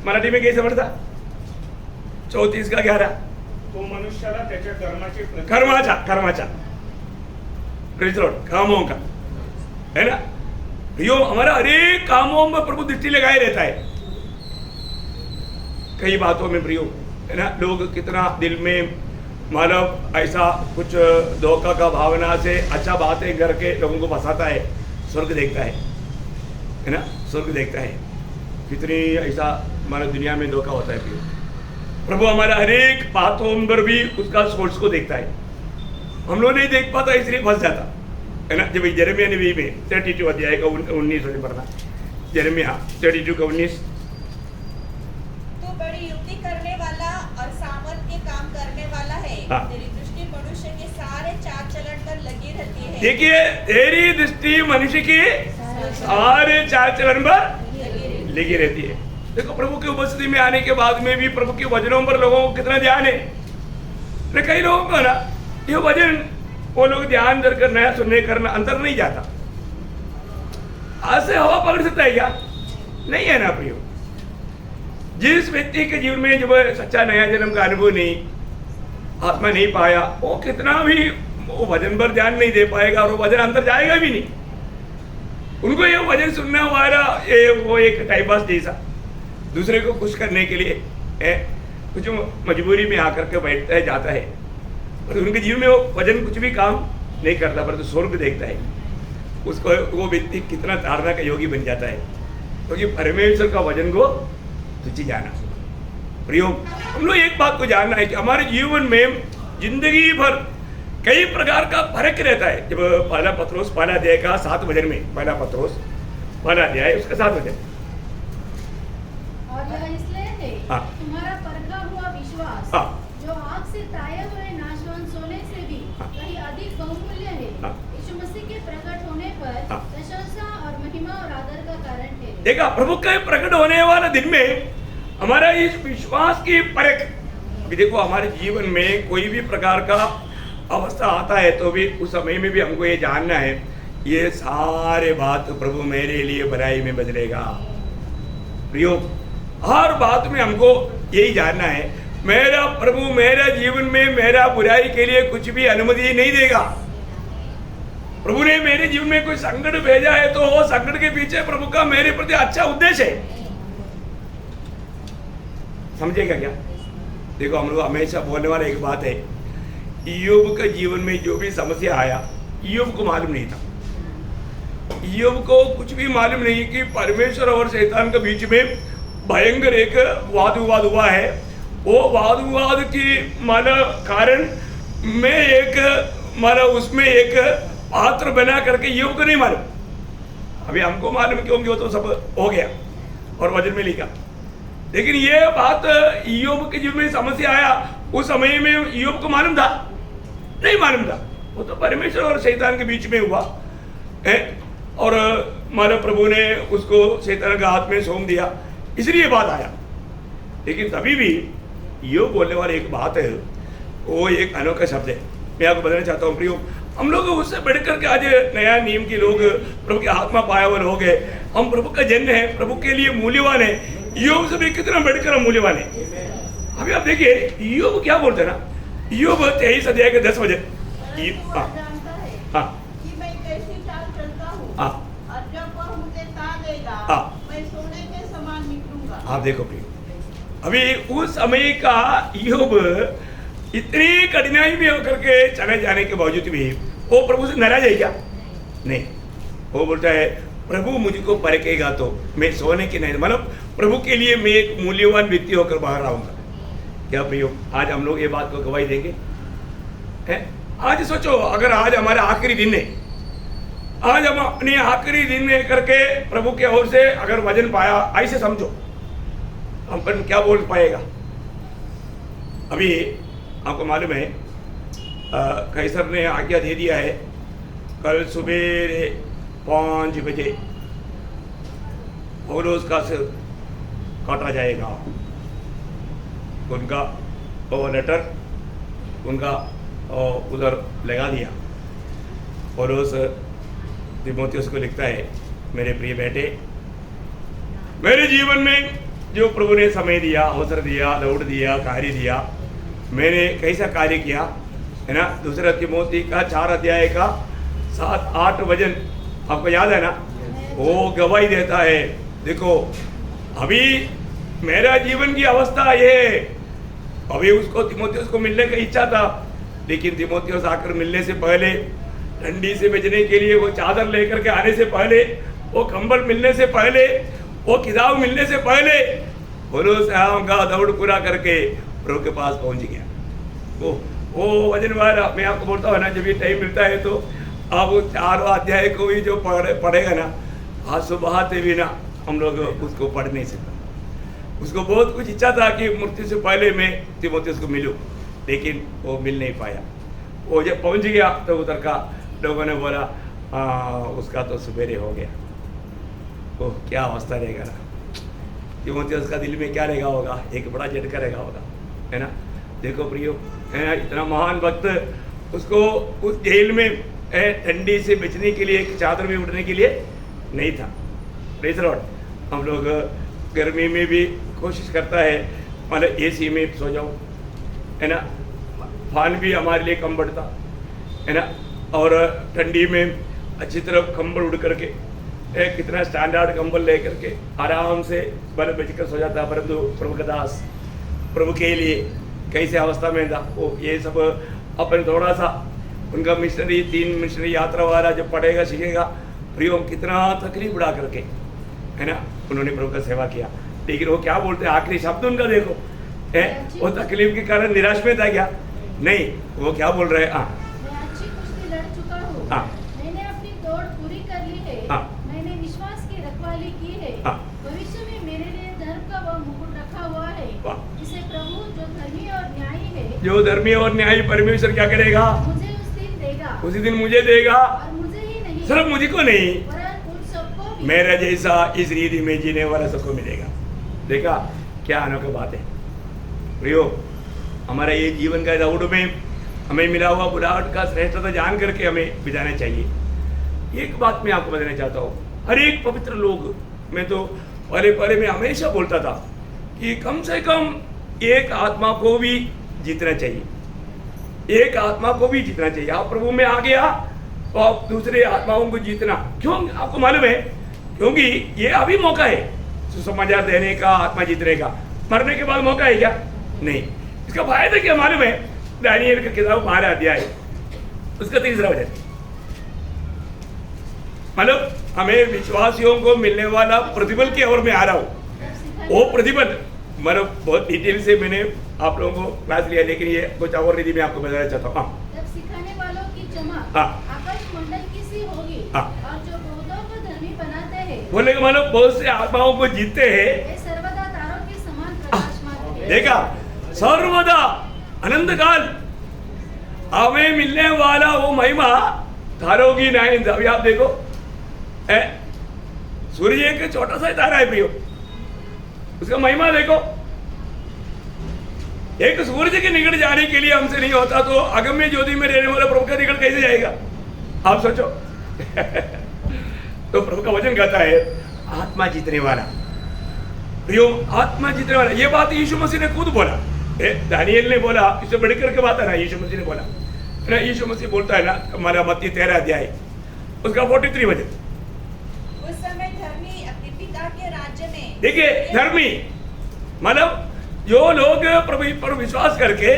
A: मराठी में कैसे समझता? 34 का 11,
E: तो मनुष्याला त्याच्या
A: कर्माचा कामों का है ना। यो हमारा हरेक कामों में प्रभु दृष्टि लगाए रहता है। कई बातों में प्रियो है ना, लोग कितना दिल में मतलब ऐसा कुछ धोखा का भावना से अच्छा बातें करके लोगों को फंसाता है, स्वर्ग देखता है ना, स्वर्ग देखता है। कितनी ऐसा हमारे दुनिया में धोखा होता है। प्रभु हमारा हर एक बातों पर भी उसका सोर्स को देखता है। हम लोग नहीं देख पाता इसलिए फंस जाता है ना। जब यिर्मयाह नबी में 32 अध्याय का 19 से पढ़ना, यिर्मयाह 32 का 19।
B: तू बड़ी युक्ति करने वाला और सामर्थ के काम करने वाला है।
A: हाँ।
B: तेरी दृष्टि मनुष्य के सारे चाल चलन पर लगी रहती है।
A: देखिए, तेरी दृष्टि मनुष्य की सारे चाल चलन पर लगी रहती है। देखो, प्रभु की उपस्थिति में आने के बाद में भी प्रभु के वचनों पर लोगों को कितना ध्यान है। कई लोगों को ना ये वचन वो लोग ध्यान कर नया सुनने करना अंदर नहीं जाता। आज से हवा पकड़ सकता है क्या? नहीं है ना प्रियो। जिस व्यक्ति के जीवन में जब सच्चा नया जन्म का अनुभव नहीं, आत्मा नहीं पाया, वो कितना भी वो वचन पर ध्यान नहीं दे पाएगा और वो वचन अंदर जाएगा भी नहीं। उनको ये वचन सुनना वाला वो एक टाइम पास जैसा, दूसरे को खुश करने के लिए कुछ मजबूरी में आकर के बैठता है, जाता है, और उनके जीवन में वो वचन कुछ भी काम नहीं करता, पर तो स्वर्ग देखता है। उसको वो व्यक्ति कितना तारना का योगी बन जाता है, क्योंकि परमेश्वर का वचन को तुझ जाना। प्रियो, हम लोग एक बात को जानना है कि हमारे जीवन में जिंदगी भर कई प्रकार का फर्क रहता है। जब पहला पत्रोस पहला अध्याय का 7 वचन में, पहला पत्रोस पहला अध्याय उसका 7 वचन,
D: और यह इसलिए है
A: हाँ।
D: तुम्हारा परखा हुआ विश्वास,
A: हाँ।
D: जो आग से ताये हुए नाशवान सोने से भी
A: हाँ।
D: कहीं अधिक बहुमूल्य है,
A: हाँ।
D: यीशु मसीह के प्रकट होने पर
A: हाँ।
D: प्रशंसा और महिमा और आदर का कारण है।
A: देखा, प्रभु के प्रकट होने वाला दिन में हमारा इस विश्वास की परख भी। देखो, हमारे जीवन में कोई भी प्रकार का अवस्था आता है तो भी उस समय में भी हमको ये जानना है, ये सारे बात प्रभु मेरे लिए भलाई में बदलेगा। प्रियो, हर बात में हमको यही जानना है, मेरा प्रभु मेरे जीवन में मेरा बुराई के लिए कुछ भी अनुमति नहीं देगा। प्रभु ने मेरे जीवन में कोई संकट भेजा है तो वो संकट के पीछे प्रभु का मेरे प्रति अच्छा उद्देश्य है। समझेगा क्या? देखो, हम लोग हमेशा बोलने वाला एक बात है, इय्योब के जीवन में जो भी समस्या आया, इय्योब को मालूम नहीं था। इय्योब को कुछ भी मालूम नहीं कि परमेश्वर और शैतान के बीच में भयंकर एक वाद विवाद हुआ है। वो वाद विवाद की माना कारण में एक माना उसमें एक पात्र बना करके इय्योब को नहीं मालूम। अभी हमको मालूम क्योंकि वो तो सब हो गया और वचन में लिखा। लेकिन ये बात इय्योब के जीवन में समस्या आया, उस समय में इय्योब को मालूम था? नहीं मालूम था। वो तो परमेश्वर और शैतान के बीच में हुआ है, और हमारे प्रभु ने उसको शैतान के हाथ में सौंप दिया, इसलिए बात आया। लेकिन तभी भी इय्योब बोलने वाली एक बात है, वो एक अनोखा शब्द है। मैं आपको बताना चाहता हूँ प्रियो, हम लोग उससे बढ़कर के आज नया नियम के लोग, प्रभु के आत्मा पाया हुए लोग हैं, हम प्रभु का जन है, प्रभु के लिए मूल्यवान है। इय्योब से भी कितना बढ़कर हम मूल्यवान है। अभी आप देखिए इय्योब क्या बोलते हैं ना, इय्योब 23 अध्याय के 10 वचन।
C: जानता है
A: हाँ
C: कि मैं कैसी चाल चलता हूँ,
A: हाँ
C: और जब वह मुझे तानेगा,
A: हाँ।
C: मैं सोने के समान निकलूंगा।
A: आप देखो प्रियो, अभी उस समय का इय्योब इतनी कठिनाई में होकर के चले जाने के बावजूद भी वो प्रभु से नाराज है क्या? नहीं, वो बोलता है प्रभु मुझको परखेगा तो मैं सोने की नहीं, मतलब प्रभु के लिए मैं एक मूल्यवान व्यक्ति होकर बाहर आऊंगा। क्या प्रियो, आज हम लोग ये बात को गवाही देंगे? है? आज सोचो, अगर आज हमारा आखिरी दिन है, आज हम अपने आखिरी दिन में करके प्रभु के ओर से अगर वचन पाया, ऐसे समझो हम पर क्या बोल पाएगा। अभी आपको मालूम है कैसर ने आज्ञा दे दिया है, कल सुबह 5 बजे पौलुस का सिर काटा जाएगा। उनका वो लेटर उनका उधर लगा दिया। पौलुस तीमुथियुस को लिखता है, मेरे प्रिय बेटे, मेरे जीवन में जो प्रभु ने समय दिया, अवसर दिया, दौड़ दिया, कार्य दिया, मैंने कैसा कार्य किया है ना। दूसरा तीमुथियुस का 4 अध्याय का 7-8 वचन आपको याद है ना, वो गवाही देता है। देखो, अभी मेरा जीवन की अवस्था ये अभी उसको तीमुथियुस को मिलने का इच्छा था, लेकिन तीमुथियुस आकर मिलने से पहले, ठंडी से बचने के लिए वो चादर लेकर के आने से पहले, वो कंबल मिलने से पहले, वो किताब मिलने से पहले पौलुस का दौड़ पूरा करके प्रभु के पास पहुंच गया। वो वजन वाला, मैं आपको बोलता हूँ ना, जब ये टाइम मिलता है तो आप वो 4 अध्याय को भी जो पढ़ेगा ना, आंसू बहाते भी ना हम लोग उसको पढ़ नहीं सकते। उसको बहुत कुछ इच्छा था कि मृत्यु से पहले मैं तीमुथियुस को मिलूं, लेकिन वो मिल नहीं पाया। वो जब पहुंच गया तो उधर का लोगों ने बोला उसका तो सवेरे हो गया। वो क्या अवस्था रहेगा ना, तीमुथियुस का दिल में क्या रहेगा होगा, एक बड़ा झटका रहेगा होगा, है ना। देखो प्रियो, है ना, इतना महान वक्त उसको उस जेल में ठंडी से बचने के लिए, एक चादर में उठने के लिए नहीं था। Praise the Lord. हम लोग गर्मी में भी कोशिश करता है मतलब एसी में सो जाओ, है ना, फैन भी हमारे लिए कम बढ़ता, है ना, और ठंडी में अच्छी तरह कंबल उड़ करके कितना स्टैंडर्ड कंबल ले करके आराम से बल बचकर सो जाता। परंतु प्रभु का दास प्रभु के लिए कैसे अवस्था में था वो, ये सब अपन थोड़ा सा उनका मिशनरी 3 मिशनरी यात्रा वाला जब पढ़ेगा सीखेगा, प्रियो कितना तकलीफ उड़ा करके, है ना, उन्होंने प्रभु का सेवा किया। लेकिन वो क्या बोलते हैं आखिरी शब्द उनका देखो, है वो तकलीफ के कारण निराश में था क्या? नहीं, वो क्या बोल रहे हैं?
D: मैं अच्छी कुश्ती लड़ चुका हूँ, मैंने अपनी दौड़ पूरी कर ली है, मैंने विश्वास की रखवाली की है, भविष्य में मेरे लिए धर्म का वह मुकुट रखा हुआ है, जिसे प्रभु जो धर्मी और न्यायी है, जो धर्मी और न्यायी परमेश्वर क्या करेगा? मुझे उस दिन देगा, उसी दिन मुझे देगा, और मुझे ही नहीं, सिर्फ मुझे को नहीं, उन सबको भी, मेरा जैसा इस रीति में जीने वाला सबको मिलेगा। देखा क्या अनोखी बात है प्रियो। हमारा ये जीवन का दौड़ में हमें मिला हुआ बुलाहट का श्रेष्ठता जान करके हमें बिताना चाहिए। एक बात मैं आपको बताना चाहता हूँ, हर एक पवित्र लोग, मैं तो पहले मैं हमेशा बोलता था कि कम से कम एक आत्मा को भी जीतना चाहिए, एक आत्मा को भी जीतना चाहिए। आप प्रभु में आ गया तो आप दूसरे आत्माओं को जीतना, क्यों आपको मालूम है? क्योंकि ये अभी मौका है सुसमाचार देने का, आत्मा जीतने का। मरने के बाद मौका है क्या? नहीं। इसका फायदा क्या मालूम है? दानिएल का किताब 12 अध्याय उसका 3रा वचन, मतलब हमें विश्वासियों को मिलने वाला प्रतिफल की ओर में आ रहा हूँ। वो प्रतिफल मतलब बहुत डिटेल से मैंने आप लोगों को क्लास लिया, लेकिन ये कुछ और रीति में आपको बताना चाहता हूँ। जब सिखाने वालों की चमक आकाश मंडल की सी होगी, और जो बहुतों को धर्मी बनाते हैं, बोले मतलब बहुत से आत्माओं को जीतते हैं, वे सर्वदा तारों के समान प्रकाशमान हैं। देखा, सर्वदा अनंत काल हमें मिलने वाला वो महिमा तारों की नहीं। अभी आप देखो सूर्य एक छोटा सा तारा है प्रियो, उसका महिमा देखो। एक सूर्य के निकट जाने के लिए हमसे नहीं होता तो अगम्य ज्योति में रहने वाला प्रभु का निकट कैसे जाएगा? आप सोचो। तो प्रभु का वचन कहता है आत्मा जीतने वाला, प्रियो आत्मा जीतने वाला। ये बात यीशु मसीह ने खुद बोला, दानिएल ने बोला, इससे बढ़कर के बात है ना, यीशु मसीह ने बोला ना। यीशु मसीह बोलता है ना, हमारा मत्ती 13 अध्याय उसका 43 वचन,
B: उस समय धर्मी अपने पिता के राज्य में,
A: देखिए धर्मी मतलब जो लोग प्रभु पर विश्वास करके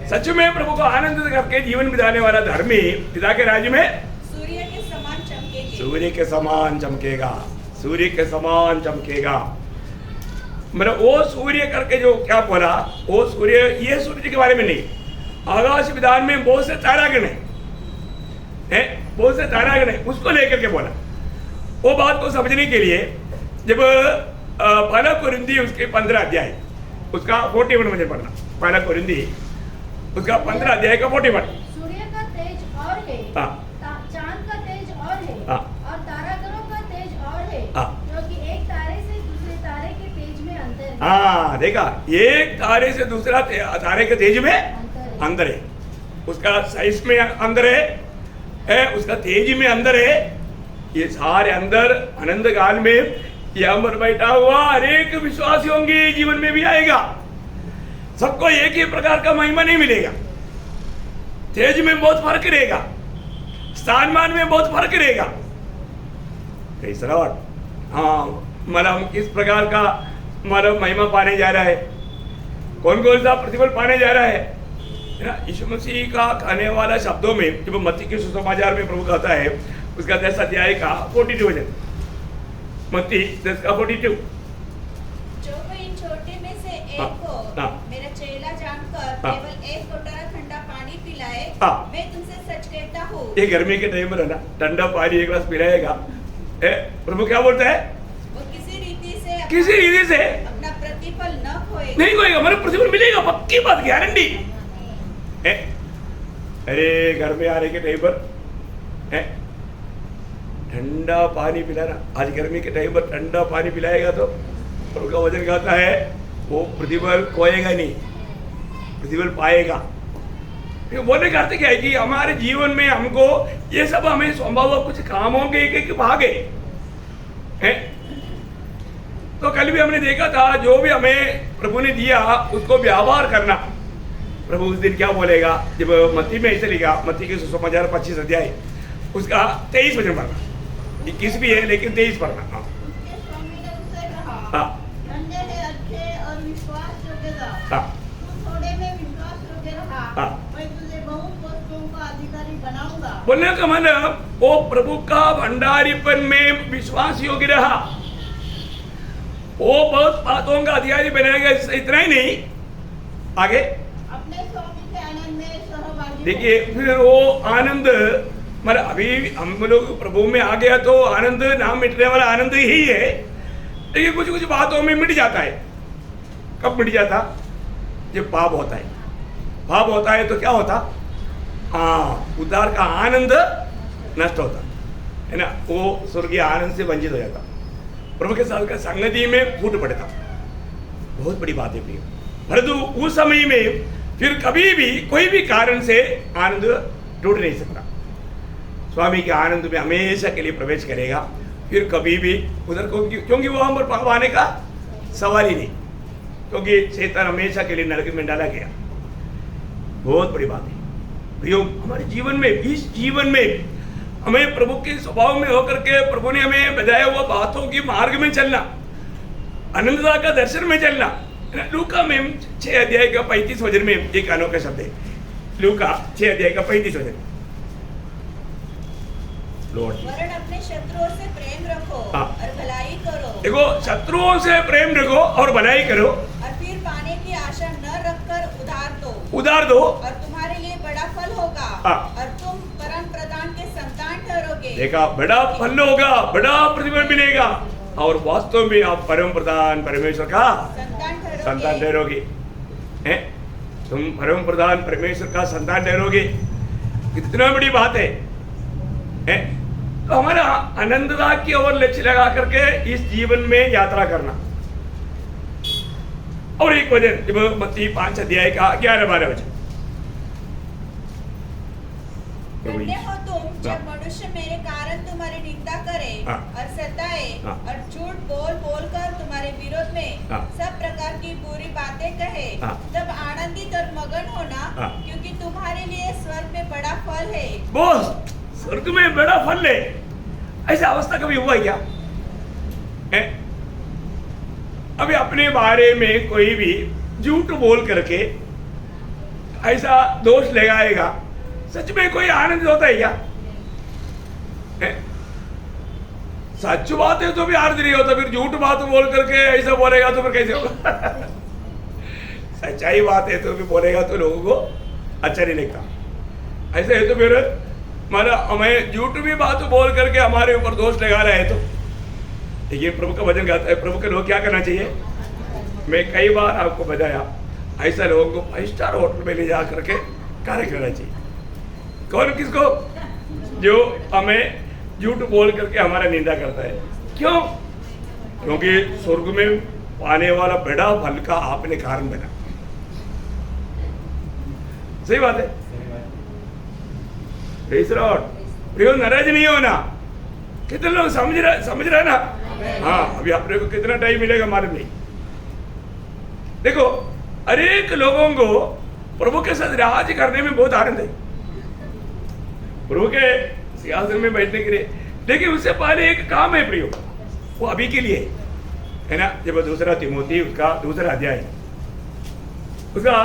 A: सच में प्रभु को आनंद करके जीवन बिताने वाला धर्मी पिता के राज्य में
B: सूर्य के समान चमकेगा,
A: सूर्य के समान चमकेगा, सूर्य के समान चमकेगा। मतलब वो सूर्य करके जो क्या बोला, वो सूर्य, ये सूर्य के बारे में नहीं, आकाश विधान में बहुत से तारागण है, बहुत से तारागण है, उसको लेकर के बोला। वो बात को समझने के लिए जब पहला कोरिन्थी उसके 15 अध्याय उसका 41 मुझे पढ़ना, पहला कोरिन्थी उसका 15 अध्याय का 41।
D: सूर्य का तेज और है, चांद का तेज और है, और तारागणों का तेज और है, क्योंकि एक तारे से दूसरे तारे के तेज में अंतर है। हाँ देखा, एक तारे से दूसरा तारे के तेज में अंदर है, उसका साइज में अंदर है, उसका तेज में अंदर है। ये सारे अंदर अनंत काल में यहाँ पर बैठा हुआ हर एक विश्वासियों के जीवन में भी आएगा। सबको एक ही प्रकार का महिमा नहीं मिलेगा, तेज में बहुत फर्क रहेगा, स्थानमान में बहुत फर्क रहेगा। कैसा? हाँ, मतलब किस प्रकार का मतलब महिमा पाने जा रहा है,
A: कौन कौन सा प्रतिफल पाने जा रहा है ना? यीशु मसीह का कहने वाला शब्दों में जब मत्ती के सुसमाचार में प्रभु कहता है उसका 10 अध्याय का 42 वचन, मत्ती 10 का 42,
B: जो कोई इन छोटे में से
A: हाँ,
B: एक को
A: हाँ,
B: मेरा चेला जानकर
A: हाँ,
B: केवल एक कटोरा ठंडा पानी पिलाए,
A: हाँ,
B: मैं तुमसे सच कहता हूँ।
A: ये गर्मी के टाइम में ना ठंडा पानी एक गिलास पिलाएगा, प्रभु क्या बोलता है?
B: वो किसी रीति से अपना प्रतिफल न खोए,
A: नहीं खोएगा, मतलब प्रतिफल मिलेगा, पक्की बात, गारंटी। अरे घर में आने के टाइम पर ठंडा पानी पिलाना, आज गर्मी के टाइम पर ठंडा पानी पिलाएगा तो प्रभु का वचन कहता है वो प्रतिफल खोएगा नहीं, प्रतिफल पाएगा। बोलने का अर्थ क्या है कि हमारे जीवन में हमको ये सब हमें संभव कुछ कामों के एक भागे हैं। तो कल भी हमने देखा था जो भी हमें प्रभु ने दिया उसको व्यवहार करना। प्रभु उस दिन क्या बोलेगा, जब मत्ती में ऐसे लिखा, मत्ती के सुसमाचार 25 अध्याय उसका 23 वचन पढ़ना, 21 भी है लेकिन 23 पढ़ना।
C: उसके स्वामी ने उससे कहा,
A: हाँ,
C: धन्य है अच्छे और विश्वास योग्य दास,
A: हाँ,
C: तू थोड़े में विश्वास योग्य रहा,
A: हाँ,
C: मैं तुझे बहुत वस्तुओं का अधिकारी बनाऊंगा।
A: बोलने का मतलब वो प्रभु का भंडारीपन में विश्वास योग्य रहा, वो बहुत बातों का अधिकारी बनाएगा। इतना ही नहीं, आगे
C: अपने स्वामी के आनंद में सहभागी
A: देखिए, फिर वो आनंद, मतलब अभी हम लोग प्रभु में आ गया तो आनंद ना मिटने वाला आनंद ही है, लेकिन कुछ कुछ बातों में मिट जाता है। कब मिट जाता? जब पाप होता है। पाप होता है तो क्या होता? हाँ, उद्धार का आनंद नष्ट होता है ना, वो स्वर्गीय आनंद से वंचित हो जाता, प्रभु के साथ का संगति में फूट पड़ता। बहुत बड़ी बात है प्रिय, परंतु उस समय में फिर कभी भी कोई भी कारण से आनंद टूट नहीं सकता। स्वामी के आनंद में हमेशा के लिए प्रवेश करेगा, फिर कभी भी उधर को, क्योंकि वो हम पर पाप आने का सवाल ही नहीं, क्योंकि शैतान हमेशा के लिए नरक में डाला गया। बहुत बड़ी बात है प्रियो, हमारे जीवन में, इस जीवन में हमें प्रभु के स्वभाव में होकर के प्रभु ने हमें बताया हुआ बातों की मार्ग में चलना, अनंतता का दर्शन में चलना। लूका में 6 अध्याय का 35 वचन में एक अनोखा शब्द है, लूका 6 अध्याय का 35 वचन,
B: वरन अपने शत्रुओं से प्रेम रखो,
A: हाँ,
B: और भलाई करो।
A: देखो, शत्रुओं से प्रेम रखो और भलाई करो,
B: और फिर पाने की आशा न रखकर
A: उधार दो,
B: और तुम्हारे लिए बड़ा फल होगा,
A: हाँ,
B: और तुम परम प्रधान के संतान ठहरोगे।
A: देखा, बड़ा फल होगा, बड़ा प्रतिफल मिलेगा, और वास्तव में आप परम प्रधान परमेश्वर का संतान ठहरोगे। हैं? तुम परम प्रधान परमेश्वर का संतान ठहरोगे, कितना बड़ी बात है, हैं? तो हमारा आनंदता की ओर लक्ष्य लगा करके इस जीवन में यात्रा करना। और एक वचन, जब मत्ती 5 अध्याय का 11-12 वचन,
B: धन्य हो तुम जब मनुष्य मेरे कारण तुम्हारी निंदा करे,
A: हाँ,
B: और सताए,
A: हाँ,
B: और झूठ बोल कर तुम्हारे विरोध में
A: हाँ,
B: सब प्रकार की बुरी बातें कहे,
A: हाँ,
B: तब आनंदित और मगन होना,
A: हाँ,
B: क्योंकि तुम्हारे लिए स्वर्ग में बड़ा फल है।
A: बॉस, स्वर्ग में बड़ा फल है। ऐसा अवस्था कभी हुआ क्या? है? अभी अपने बारे में कोई भी झूठ बोल करके ऐसा दोष लगाएगा, सच में कोई आनंद होता है क्या? है? सच बात है तो भी आनंद नहीं होता, फिर झूठ बात बोल करके ऐसा बोलेगा तो फिर कैसे होगा? सच्चाई बात है तो भी बोलेगा तो लोगों को अच्छा नहीं लगता। ऐसे है तो फिर मतलब हमें झूठ भी बात बोल करके हमारे ऊपर दोष लगा रहे हैं तो, देखिए प्रभु का वचन कहता है, प्रभु के लोग क्या करना चाहिए? मैं कई बार आपको बताया, ऐसा लोगों को 5 स्टार होटल में ले जा करके कार्य करना चाहिए। कौन किसको? जो हमें झूठ बोल करके हमारा निंदा करता है। क्यों? क्योंकि स्वर्ग में पाने वाला बड़ा फल का आपने कारण बना। सही बात है। प्रियो, नाराज नहीं होना। कितने लोग समझ रहे ना? हाँ, अभी आपने को कितना टाइम मिलेगा मालूम नहीं। देखो, हर एक लोगों को प्रभु के साथ राज करने में बहुत आनंद है, प्रभु के सिंहासन में बैठने के लिए। लेकिन उससे पहले एक काम है प्रियो, वो अभी के लिए है ना। जब 2 तिमोथी उसका 2 अध्याय उसका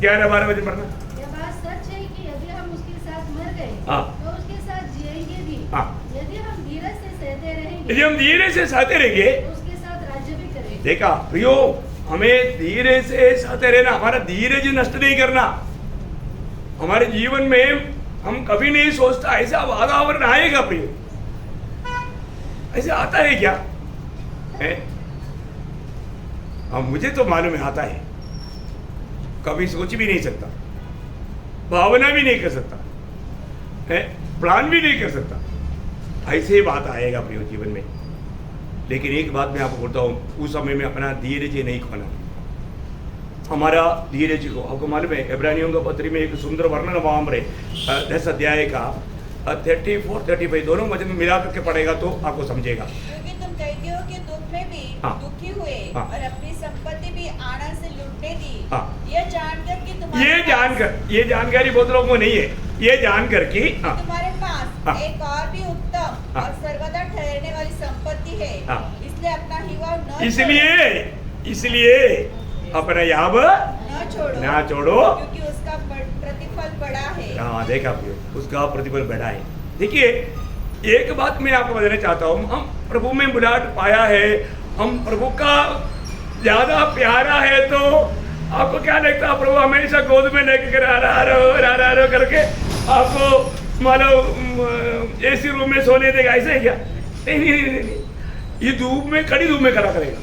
A: 11-12 बजे पढ़ना।
D: यह बात सच है कि यदि हम उसके साथ मर गए
A: हाँ।
D: तो उसके साथ जिएंगे भी।
A: हाँ।
D: यदि हम धीरज से सहते रहेंगे
A: यदि हम धीरे से सहते रहेंगे,
D: तो उसके साथ राज्य भी करेंगे।
A: देखा प्रियो, हमें धीरे से सहते रहना, हमारा धीरज नष्ट नहीं करना। हमारे जीवन में हम कभी नहीं सोचता ऐसा वातावरण आएगा प्रियो, ऐसे आता है क्या है? हाँ, मुझे तो मालूम है आता है, कभी सोच भी नहीं सकता, भावना भी नहीं कर सकता है, प्लान भी नहीं कर सकता, ऐसे ही बात आएगा प्रियो जीवन में। लेकिन एक बात मैं आपको बोलता हूँ, उस समय में अपना धीरज नहीं खोना। हमारा धीरज को आपको मालूम है, इब्रानियों का पत्री में एक सुंदर वर्णन वहाँ पर 10 अध्याय का 34-35 दोनों वचन में मिला करके पढ़ेगा तो आपको समझेगा।
B: क्योंकि तुम कैदियों के दुख में भी
A: हाँ।
B: दुखी हुए
A: हाँ।
B: और अपनी संपत्ति भी आनंद से लूटने दी,
A: हाँ।
B: यह जानकर कि
A: ये जानकारी बहुत लोगों को नहीं है, ये जानकर कि
B: तुम्हारे पास
A: हाँ।
B: एक और भी उत्तम
A: हाँ।
B: और सर्वदा ठहरने वाली संपत्ति है,
A: हाँ।
B: इसलिए अपना हिवा न
A: इसलिए अपना याब ना छोड़ो,
B: क्योंकि उसका प्रतिफल बड़ा है।
A: हाँ देखा प्रियो, उसका प्रतिफल बड़ा है। देखिए एक बात मैं आपको बताना चाहता हूँ, हम प्रभु में बुलाहट पाया है, हम प्रभु का ज्यादा प्यारा है, तो आपको क्या लगता है प्रभु हमेशा गोद में लेकर आ रहा करके आपको मानो एसी रूम में सोने देगा, ऐसा है क्या? नहीं, ये धूप में कड़ी धूप में खड़ा करेगा।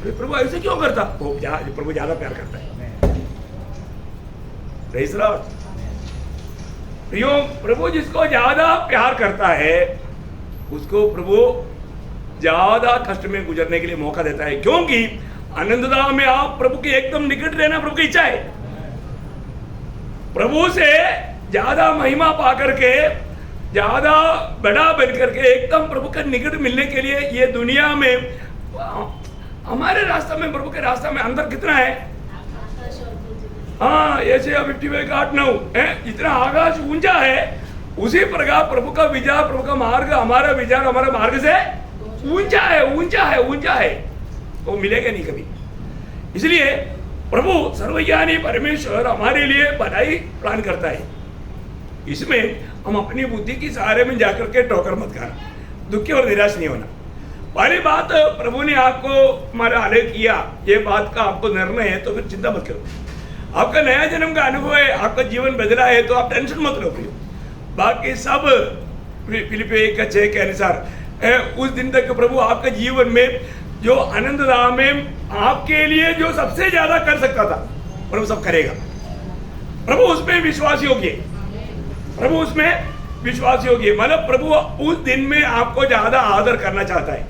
A: प्रभु ऐसे क्यों करता? प्रभु ज्यादा प्यार करता है। प्रभु जिसको ज्यादा प्यार करता है उसको प्रभु ज्यादा कष्ट में गुजरने के लिए मौका देता है, क्योंकि आनंददायक में आप प्रभु के एकदम निकट रहना प्रभु की इच्छा है। प्रभु से ज्यादा महिमा पा करके, ज्यादा बड़ा बन करके एकदम प्रभु के निकट मिलने के लिए ये दुनिया में हमारे रास्ता में, प्रभु के रास्ता में अंदर कितना है? हाँ, ऐसे 55 का 8-9 है, जितना आकाश ऊंचा है उसी प्रकार प्रभु का विचार, प्रभु का मार्ग, हमारा विचार हमारे मार्ग से ऊंचा है, वो मिलेगा नहीं कभी। इसलिए प्रभु सर्वज्ञानी परमेश्वर हमारे लिए भलाई प्लान करता है। इसमें हम अपनी बुद्धि की सहारे में जाकर के ठोकर मत खाना, दुखी और निराश नहीं होना। पहली बात, प्रभु ने आपको हमारा आलेख किया, ये बात का आपको निर्णय है तो फिर चिंता मत करो। आपका नया जन्म का अनुभव है, आपका जीवन बदला है तो आप टेंशन मत लो प्रियो। बाकी सब फिलिपियों 1:6 के अनुसार उस दिन तक प्रभु आपके जीवन में जो आनंददायक में आपके लिए जो सबसे ज्यादा कर सकता था प्रभु सब करेगा। प्रभु उसमें विश्वास योग्य, मतलब प्रभु उस दिन में आपको ज्यादा आदर करना चाहता है।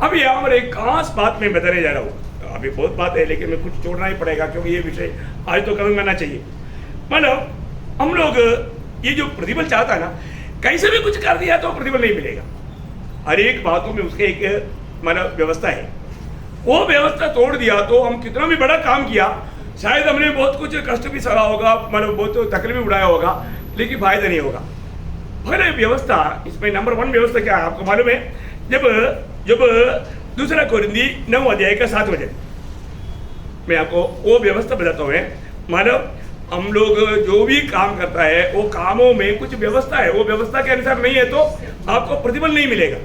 A: अब यहाँ पर एक खास बात मैं बताने जा रहा हूँ, अभी बहुत बात है लेकिन मैं कुछ छोड़ना ही पड़ेगा क्योंकि ये विषय आज तो कभी करना चाहिए। मतलब हम लोग ये जो प्रतिफल चाहता है ना, कैसे भी कुछ कर दिया तो प्रतिफल नहीं मिलेगा। हर एक बातों में उसके एक मतलब व्यवस्था है, वो व्यवस्था तोड़ दिया तो हम कितना भी बड़ा काम किया, शायद हमने बहुत कुछ कष्ट भी सहा होगा, मतलब बहुत तकलीफ भी उठाया होगा, लेकिन फायदा नहीं होगा। पहले व्यवस्था, इसमें नंबर 1 व्यवस्था क्या है आपको मालूम है? जब 2 कोरिन्थी 9:7 मैं आपको वो व्यवस्था बताता हूँ। मानव हम लोग जो भी काम करता है वो कामों में कुछ व्यवस्था है, वो व्यवस्था के अनुसार नहीं है तो आपको प्रतिफल नहीं मिलेगा।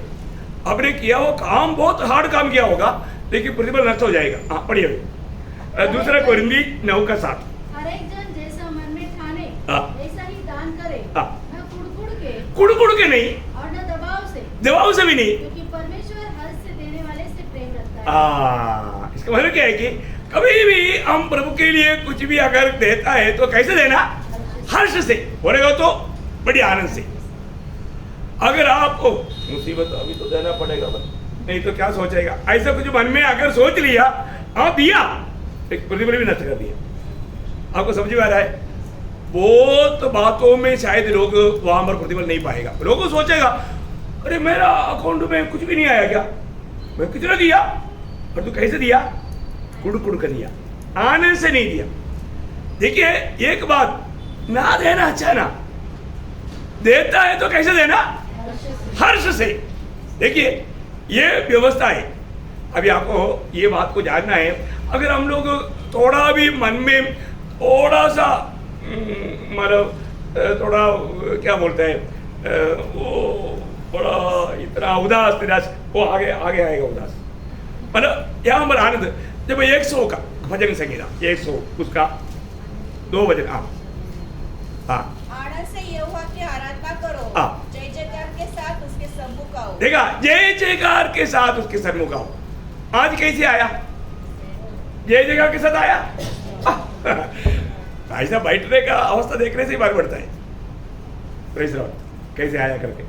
A: आपने किया वो काम, बहुत हार्ड काम किया होगा लेकिन प्रतिफल नष्ट हो जाएगा। हाँ पढ़िए 2 कोरिन्थी 9:7।
D: हर एक जन जैसा मन में ठाने वैसा ही दान करे, न कुड़ के नहीं और न दबाव से भी नहीं, क्योंकि परमेश्वर हर्ष से देने वाले से प्रेम रखता है।
A: इसका मतलब क्या है कि कभी भी हम प्रभु के लिए कुछ भी अगर देता है तो कैसे देना? हर्ष से बोलेगा तो बड़ी आनंद से। अगर आपको मुसीबत अभी तो देना पड़ेगा, नहीं तो क्या सोचेगा, ऐसा कुछ मन में अगर सोच लिया, आप दिया, एक प्रतिफल भी नष्ट कर दिया। आपको समझ में आ रहा है? बहुत बातों में शायद लोग वहां पर प्रतिफल नहीं पाएगा। लोगों सोचेगा अरे मेरा अकाउंट में कुछ भी नहीं आया क्या, मैं कितना दिया, और तू कैसे दिया? कुड़ कर दिया, आनंद से नहीं दिया। देखिए एक बात, ना देना अच्छा ना, देता है तो कैसे देना? हर्ष से। देखिए ये व्यवस्था है, अभी आपको ये बात को जानना है, अगर हम लोग थोड़ा भी मन में थोड़ा सा मतलब थोड़ा क्या बोलते हैं वो बड़ा इतना उदास निराश, वो आगे आगे आएगा उदास। मतलब यहाँ पर आनंद, जब 100 का भजन संगीता 100 उसका 2 भजन। हाँ
B: आनंद से यहोवा की आराधना करो,
A: हाँ।
B: जय जयकार के साथ उसके सम्मुख आओ।
A: देखा, जय जयकार के साथ उसके सन्मुख आओ। आज कैसे आया? जय जयकार के साथ आया। ऐसा बैठने का अवस्था देखने से ही मालूम पड़ता है प्रेज़ लॉर्ड कैसे आया करके,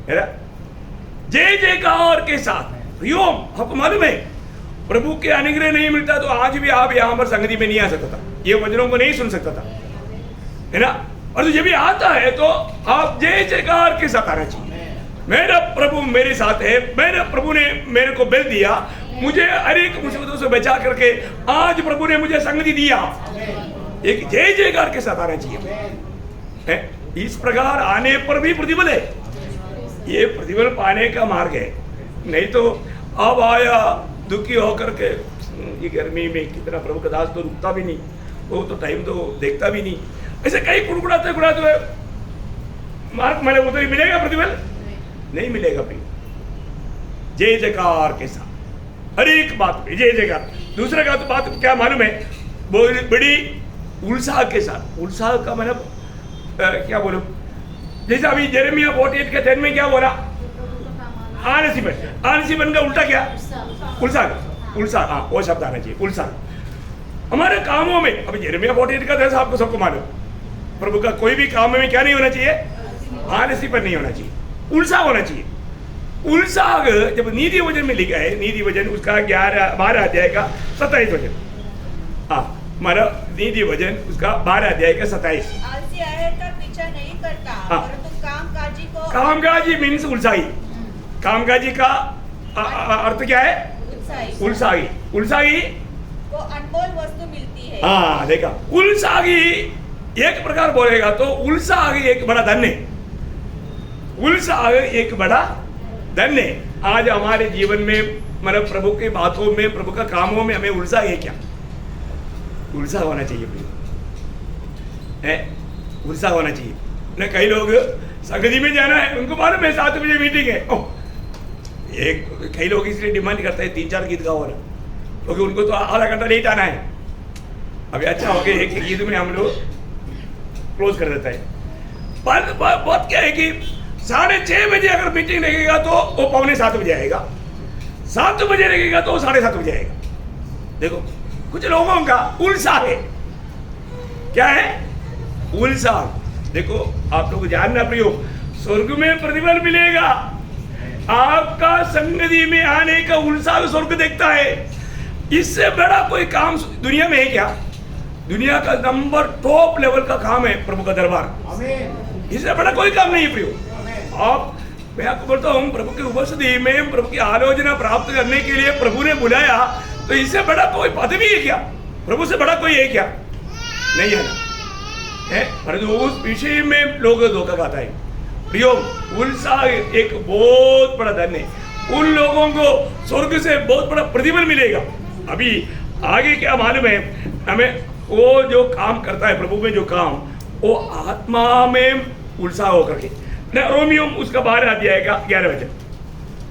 A: है ना? जय जयकार के साथ। योम आपको मालूम है प्रभु के अनुग्रह नहीं मिलता तो आज भी आप यहाँ पर संगति में नहीं आ सकता था, ये वचनों को नहीं सुन सकता था, है ना? और तो जब भी आता है तो आप जय जयकार के साथ आना चाहिए। मेरा प्रभु मेरे साथ है, मेरे प्रभु ने मेरे को बल दिया, मुझे हर एक मुसीबतों से बचा करके आज प्रभु ने मुझे संगति दिया। एक जय जयकार के साथ आना चाहिए, है? इस प्रकार आने पर भी प्रतिफल है, ये प्रतिफल पाने का मार्ग है। नहीं तो अब आया दुखी होकर के, ये गर्मी में कितना प्रभु का दास तो रुकता भी नहीं, वो तो टाइम तो देखता भी नहीं, ऐसे कई कुड़कुड़ाते हुए मार्ग मैंने उधर ही मिलेगा प्रतिफल? नहीं मिलेगा भाई। जय जयकार के साथ हर एक बात पे जय जयकार। दूसरा का तो बात क्या मालूम है, बड़ी उत्साह के साथ। उत्साह का मतलब क्या बोलूं, जैसे अभी यिर्मयाह 48 के 10 में क्या बोला? आलसीपन। आलसीपन का उल्टा क्या? उत्साह। उत्साह, हाँ वो शब्द आना चाहिए, उत्साह। हमारे कामों में अभी यिर्मयाह 48 का 10 आपको सबको मालूम, प्रभु का कोई भी काम में क्या नहीं होना चाहिए? आलसीपन नहीं होना चाहिए, उत्साह होना चाहिए। उत्साह जब नीति वचन में लिखा है, नीति वचन उसका 12 अध्याय का 27 वचन, हाँ हमारा नीति वचन उसका 12 अध्याय का 27।
B: आलसी आहेर का पीछा नहीं करता,
A: हाँ।
B: परंतु कामकाजी को
A: कामकाजी मीन्स उत्साही। कामकाजी का अर्थ क्या है?
B: उत्साही
A: उत्साही। उत्साही
B: को अनमोल वस्तु मिलती है।
A: हाँ देखा, उत्साही एक प्रकार बोलेगा तो उत्साह एक बड़ा धन है। उत्साह एक बड़ा धन है। आज हमारे जीवन में मतलब प्रभु की बातों में, प्रभु का कामों में हमें उत्साह है क्या? उत्साह होना चाहिए है, उत्साह होना चाहिए ना। कई लोग संगति में जाना है, उनको मालूम है 7 बजे मीटिंग है, एक कई लोग इसलिए डिमांड करते हैं 3-4 गीत गाओ ना, क्योंकि उनको तो आधा घंटा लेट आना है। अभी अच्छा हो गया एक गीत में हम लोग क्लोज कर देता है। पर बात क्या है कि 6:30 बजे अगर मीटिंग लगेगा तो वो 6:45 बजे आएगा, 7 बजे लगेगा तो 7:30 बजे आएगा। देखो कुछ लोगों का उत्साह है, क्या है? उत्साह। देखो आप लोग जानना प्रियो, स्वर्ग में प्रतिफल मिलेगा। आपका संगति में आने का उत्साह स्वर्ग देखता है। इससे बड़ा कोई काम दुनिया में है क्या? दुनिया का नंबर टॉप लेवल का काम है प्रभु का दरबार। इससे बड़ा कोई काम नहीं है प्रियो। आप मैं आपको बोलता हूँ, प्रभु की उपस्थिति में प्रभु की आलोचना प्राप्त करने के लिए प्रभु ने बुलाया, तो इससे बड़ा कोई पदवी है क्या? प्रभु से बड़ा कोई है क्या? नहीं है ना, है? परंतु उस विषय में लोग धोखा खाता है प्रियो। उत्साह एक बहुत बड़ा धन है। उन लोगों को स्वर्ग से बहुत बड़ा प्रतिफल मिलेगा। अभी आगे क्या मालूम है हमें, वो जो काम करता है प्रभु में, जो काम वो आत्मा में उत्साह होकर के। रोमियो उसका 12 अध्याय का 11 वचन,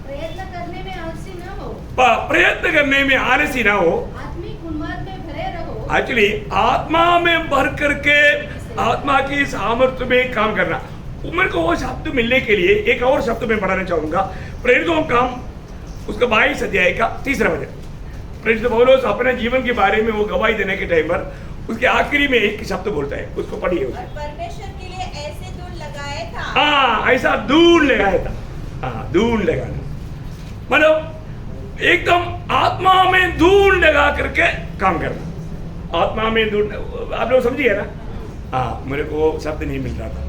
D: प्रयत्न करने में आलसी न हो,
A: प्रयत्न करने में आलसी ना हो,
D: आत्मिक उन्माद में भरे रहो।
A: एक्चुअली आत्मा में भर करके आत्मा की सामर्थ्य में काम करना। उम्र को वो शब्द मिलने के लिए एक और शब्द में पढ़ाना चाहूंगा, प्रेरितों का काम उसका 22 अध्याय का 3 वचन। प्रेरित पौलुस अपने जीवन के बारे में वो गवाही देने के टाइम पर उसके आखिरी में एक शब्द बोलता है, उसको पढ़िए।
B: और परमेश्वर के लिए ऐसे दूर लगाया था।
A: हाँ ऐसा दूर लगाया था। हाँ दूर लगाना मतलब एकदम आत्मा में दूर लगा करके काम करना। आत्मा में दूर, आप लोग समझिए ना? हाँ मेरे को शब्द नहीं मिल रहा था।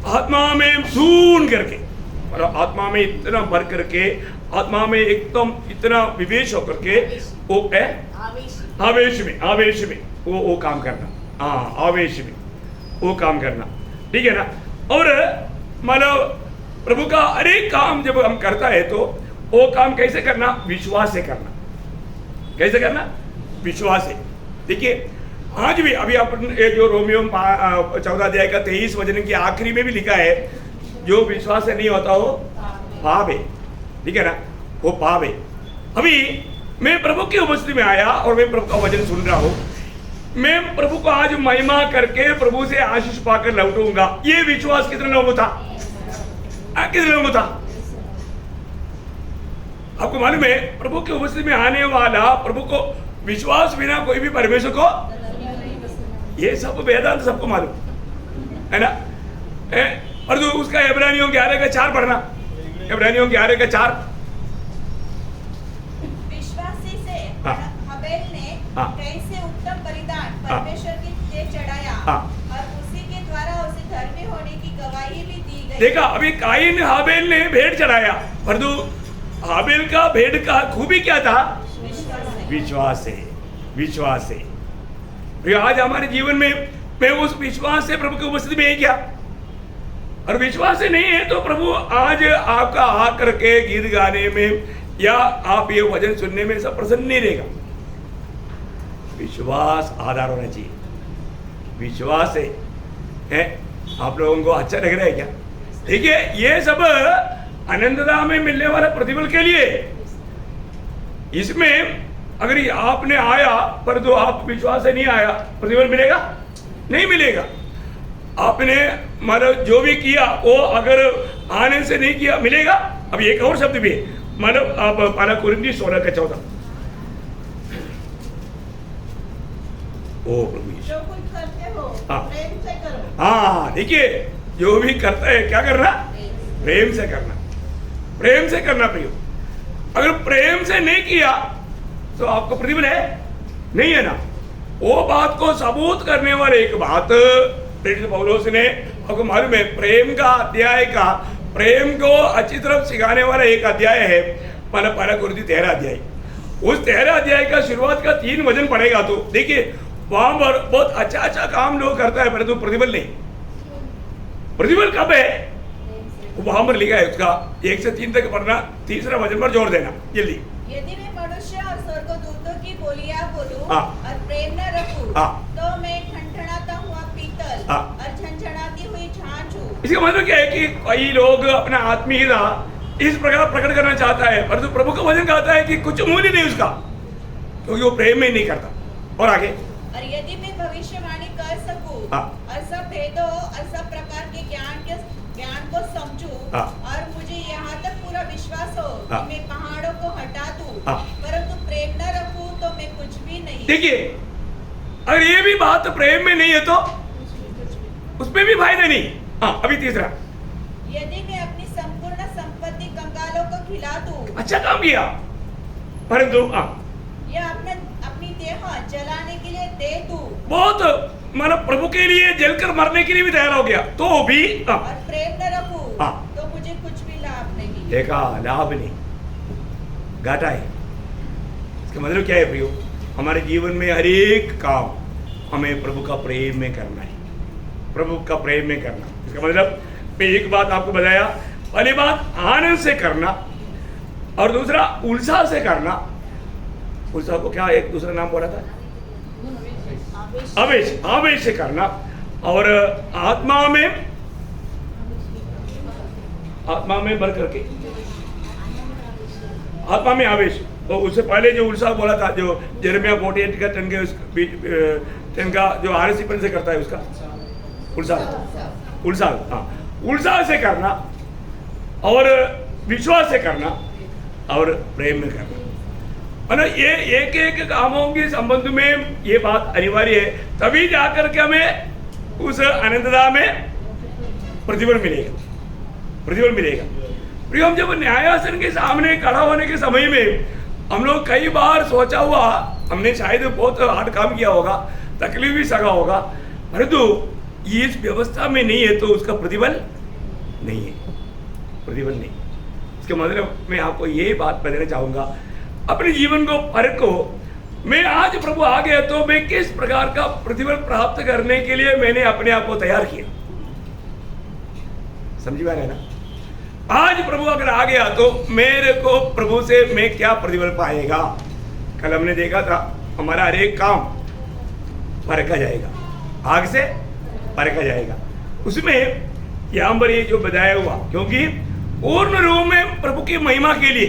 A: आत्मा में दूर करके मतलब आत्मा में इतना भर करके, आत्मा में एकदम इतना विवेश होकर के वो है आवेश में वो काम करना। हाँ आवेश में वो काम करना, ठीक है ना? और मतलब प्रभु का हर एक काम जब हम करता है तो वो काम कैसे करना? विश्वास से करना। कैसे करना? विश्वास से। देखिए आज भी अभी अपन ये जो रोमियो 14 अध्याय का 23 वचन की आखिरी में भी लिखा है, जो विश्वास से नहीं होता वो पाप है, ठीक है ना, वो पाप है। अभी मैं प्रभु की उपस्थिति में आया और मैं प्रभु का वचन सुन रहा हूं, मैं प्रभु को आज महिमा करके प्रभु से आशीष पाकर लौटूंगा, ये विश्वास कितने लोगों था? कितने लोगों था? आपको मालूम है प्रभु की उपस्थिति में आने वाला, प्रभु को विश्वास बिना कोई भी परमेश्वर को, ये सब वेदांत सबको मालूम है ना। और जो उसका इब्रानियों 11:4 पढ़ना, इब्रानियों 11:4।
B: विश्वासी से
A: हाँ।
B: हबेल ने
A: हाँ।
B: कैसे उत्तम बलिदान
A: हाँ।
B: परमेश्वर की लिए चढ़ाया
A: हाँ।
B: और उसी के द्वारा उसे धर्मी होने की गवाही भी दी गई।
A: देखा, अभी काइन हाबेल ने भेंट चढ़ाया, परंतु हाबेल का भेंट का खूबी क्या था? विश्वास है, विश्वास है। आज हमारे जीवन में मैं उस विश्वास से प्रभु की उपस्थिति में क्या, और विश्वास से नहीं है तो प्रभु आज आपका आकर के गीत गाने में या आप ये वचन सुनने में सब प्रसन्न नहीं रहेगा। विश्वास आधार होना चाहिए, विश्वास है। आप लोगों को अच्छा लग रहा है क्या? देखिए ये सब अनंतता में मिलने वाला प्रतिफल के लिए, इसमें अगर आपने आया पर तो आप विश्वास से नहीं आया, प्रतिफल मिलेगा? नहीं मिलेगा। आपने मतलब जो भी किया वो अगर आने से नहीं किया मिलेगा। अब एक और शब्द भी है, मतलब आप पहला कुरिन्थी 16:14। ओ प्रभु यीशु,
C: जो कुछ करते हो
A: हाँ।
C: प्रेम से करो।
A: हाँ देखिए, जो भी करता है क्या करना? प्रेम से करना, प्रेम से करना। प्रियो, अगर प्रेम से नहीं किया तो आपको प्रतिफल है नहीं, है ना। वो बात को सबूत करने वाले एक बात प्रेरित पौलुस ने, आपको मालूम है प्रेम का अध्याय का, प्रेम को अच्छी तरफ सिखाने वाला एक अध्याय है, मतलब पहला कुरिन्थी 13 अध्याय। उस 13 अध्याय का शुरुआत का 3 वचन पढ़ेगा तो देखिए वहां पर बहुत अच्छा अच्छा काम लोग करता है, परंतु प्रतिफल नहीं। प्रतिफल कब है वहां पर लिखा है, उसका 1 से 3 तक पढ़ना, तीसरा वचन पर जोर देना जल्दी।
B: यदि मैं मनुष्य और स्वर्गदूतों की बोलियां बोलूं
A: हाँ।
B: और प्रेम न रखूं
A: हाँ।
B: तो मैं ठनठनाता हुआ पीतल
A: हाँ।
B: और झनझनाती हुई झांझ हूं।
A: इसका मतलब क्या है कि कई लोग अपना आत्मीयता इस प्रकार प्रकट करना चाहता है, परंतु प्रभु का वचन कहता है कि कुछ मूल्य नहीं उसका, क्योंकि वो प्रेम में नहीं करता। और आगे,
B: और यदि मैं भविष्यवाणी कर सकूं
A: हाँ।
B: और सब भेदों और सब प्रकार के ज्ञान को समझूं
A: हाँ।
B: और मुझे यहाँ तक पूरा विश्वास हो
A: हाँ।
B: कि मैं पहाड़ों को हटा दूं,
A: हाँ।
B: परंतु प्रेम न रखूं तो मैं कुछ भी नहीं।
A: देखिए अगर ये भी बात प्रेम में नहीं है तो उसमें भी फायदा नहीं। हाँ अभी तीसरा,
B: यदि मैं अपनी संपूर्ण संपत्ति कंगालों को खिला दूं
A: अच्छा काम किया, परंतु
B: या अपनी देह जलाने के लिए दे दूं
A: बहुत मतलब प्रभु के लिए जलकर मरने के लिए भी तैयार हो गया तो भी
B: और प्रेम न रखूं
A: हाँ।
B: तो मुझे कुछ भी लाभ नहीं।
A: देखा, लाभ नहीं, घाटा है। इसका मतलब क्या है प्रियो? हमारे जीवन में हर एक काम हमें प्रभु का प्रेम में करना है, प्रभु का प्रेम में करना। इसका मतलब मैं एक बात आपको बताया, पहली बात आनंद से करना और दूसरा उत्साह से करना। उत्साह को क्या एक दूसरा नाम बोला था? आवेश, आवेश से करना। और आत्मा में भर करके, आत्मा में आवेश। तो उससे पहले जो उत्साह बोला था, जो यिर्मयाह 48 का 10 का जो आरसीपन से करता है उसका उत्साह, हाँ, उत्साह से करना और विश्वास से करना और प्रेम में करना। मतलब ये एक एक कामों के संबंध में ये बात अनिवार्य है, तभी जाकर के हमें उस अनंतता में प्रतिफल मिलेगा, प्रतिफल मिलेगा। प्रिय, हम जब न्यायासन के सामने खड़ा होने के समय में हम लोग कई बार सोचा हुआ, हमने शायद बहुत हार्ड काम किया होगा, तकलीफ भी सगा होगा, परंतु ये इस व्यवस्था में नहीं है तो उसका प्रतिफल नहीं है, प्रतिफल नहीं। इसके मतलब मैं आपको ये बात बताना चाहूंगा, अपने जीवन को परखो। मैं आज प्रभु आ गया तो मैं किस प्रकार का प्रतिफल प्राप्त करने के लिए मैंने अपने आप को तैयार किया। समझ में आ रहा है ना? आज प्रभु अगर आ गया तो मेरे को प्रभु से मैं क्या प्रतिफल पाएगा, कल हमने देखा था हमारा हर एक काम परखा जाएगा, आग से परखा जाएगा। उसमें यहाँ पर ये जो बताया हुआ, क्योंकि पूर्ण रूप में प्रभु की महिमा के लिए,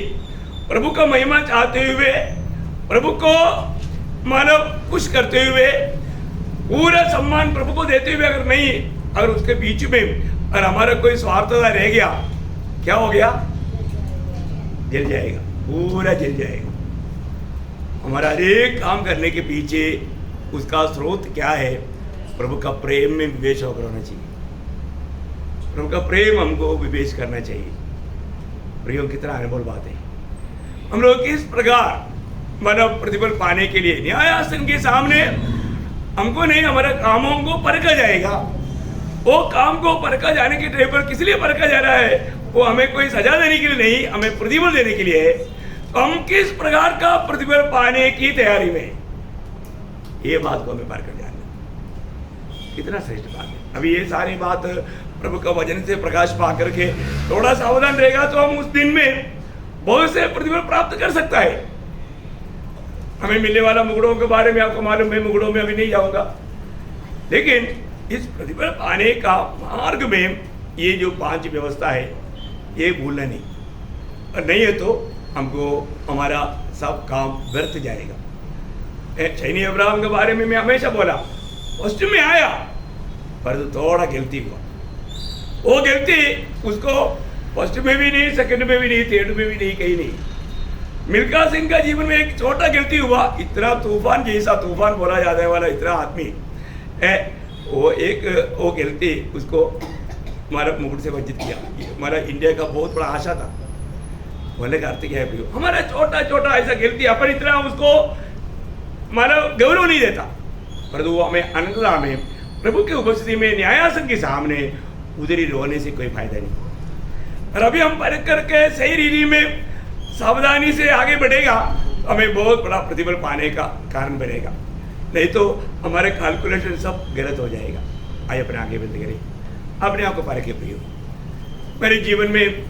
A: प्रभु का महिमा चाहते हुए, प्रभु को मानव खुश करते हुए, पूरा सम्मान प्रभु को देते हुए अगर नहीं, अगर उसके बीच में अगर हमारा कोई स्वार्थता रह गया, क्या हो गया? जल जाएगा, पूरा जल जाएगा। हमारा हर एक काम करने के पीछे उसका स्रोत क्या है? प्रभु का प्रेम में विवेश होकर होना चाहिए। प्रभु का प्रेम हमको विवेश करना चाहिए। प्रियो, कितना अनमोल बात है। हम लोग किस प्रकार मानव प्रतिफल पाने के लिए न्यायासन के सामने हमको नहीं, हमारे कामों को परखा जाएगा। वो काम को परखा जाने के टाइम पर किस लिए परखा जा रहा है? वो हमें कोई सजा देने के लिए नहीं, हमें प्रतिफल देने के लिए है। तो हम किस प्रकार का प्रतिफल पाने की तैयारी में, ये बात को हमें परखा जाना, कितना श्रेष्ठ बात है। अभी ये सारी बात प्रभु का वचन से प्रकाश पा करके थोड़ा सावधान रहेगा तो हम उस दिन में बहुत से प्रतिफल प्राप्त कर सकता है। हमें मिलने वाला मुगड़ों के बारे में आपको मालूम है, मुगड़ों में अभी नहीं जाऊंगा, लेकिन इस प्रतिफल पाने का मार्ग में ये जो 5 व्यवस्था है ये भूलना नहीं, और नहीं है तो हमको हमारा सब काम व्यर्थ जाएगा। चैनी अब्राहम के बारे में मैं हमेशा बोला, फर्स्ट में आया पर थोड़ा गलती हुआ। वो गलती उसको फर्स्ट में भी नहीं, सेकंड में भी नहीं, थर्ड में भी नहीं, कहीं नहीं। मिल्खा सिंह का जीवन में एक छोटा गलती हुआ, इतना तूफान जैसा तूफान बोला जाने वाला इतना आदमी है, वो गलती उसको हमारा मुकुट से वंचित किया। हमारा इंडिया का बहुत बड़ा आशा था, बोलने का अर्थ क्या है? हमारा छोटा छोटा ऐसा गलती, अपन इतना उसको हमारा गौरव नहीं देता, पर वो हमें अनंतता में प्रभु की उपस्थिति में न्यायासन के सामने उधर ही रोने से कोई फायदा नहीं। और अभी हम परख करके सही रीति में सावधानी से आगे बढ़ेगा, हमें बहुत बड़ा प्रतिफल पाने का कारण बनेगा। नहीं तो हमारे कैलकुलेशन सब गलत हो जाएगा। आइए अपने आगे बढ़ते करें, अपने आप को परखे प्रियो। मेरे जीवन में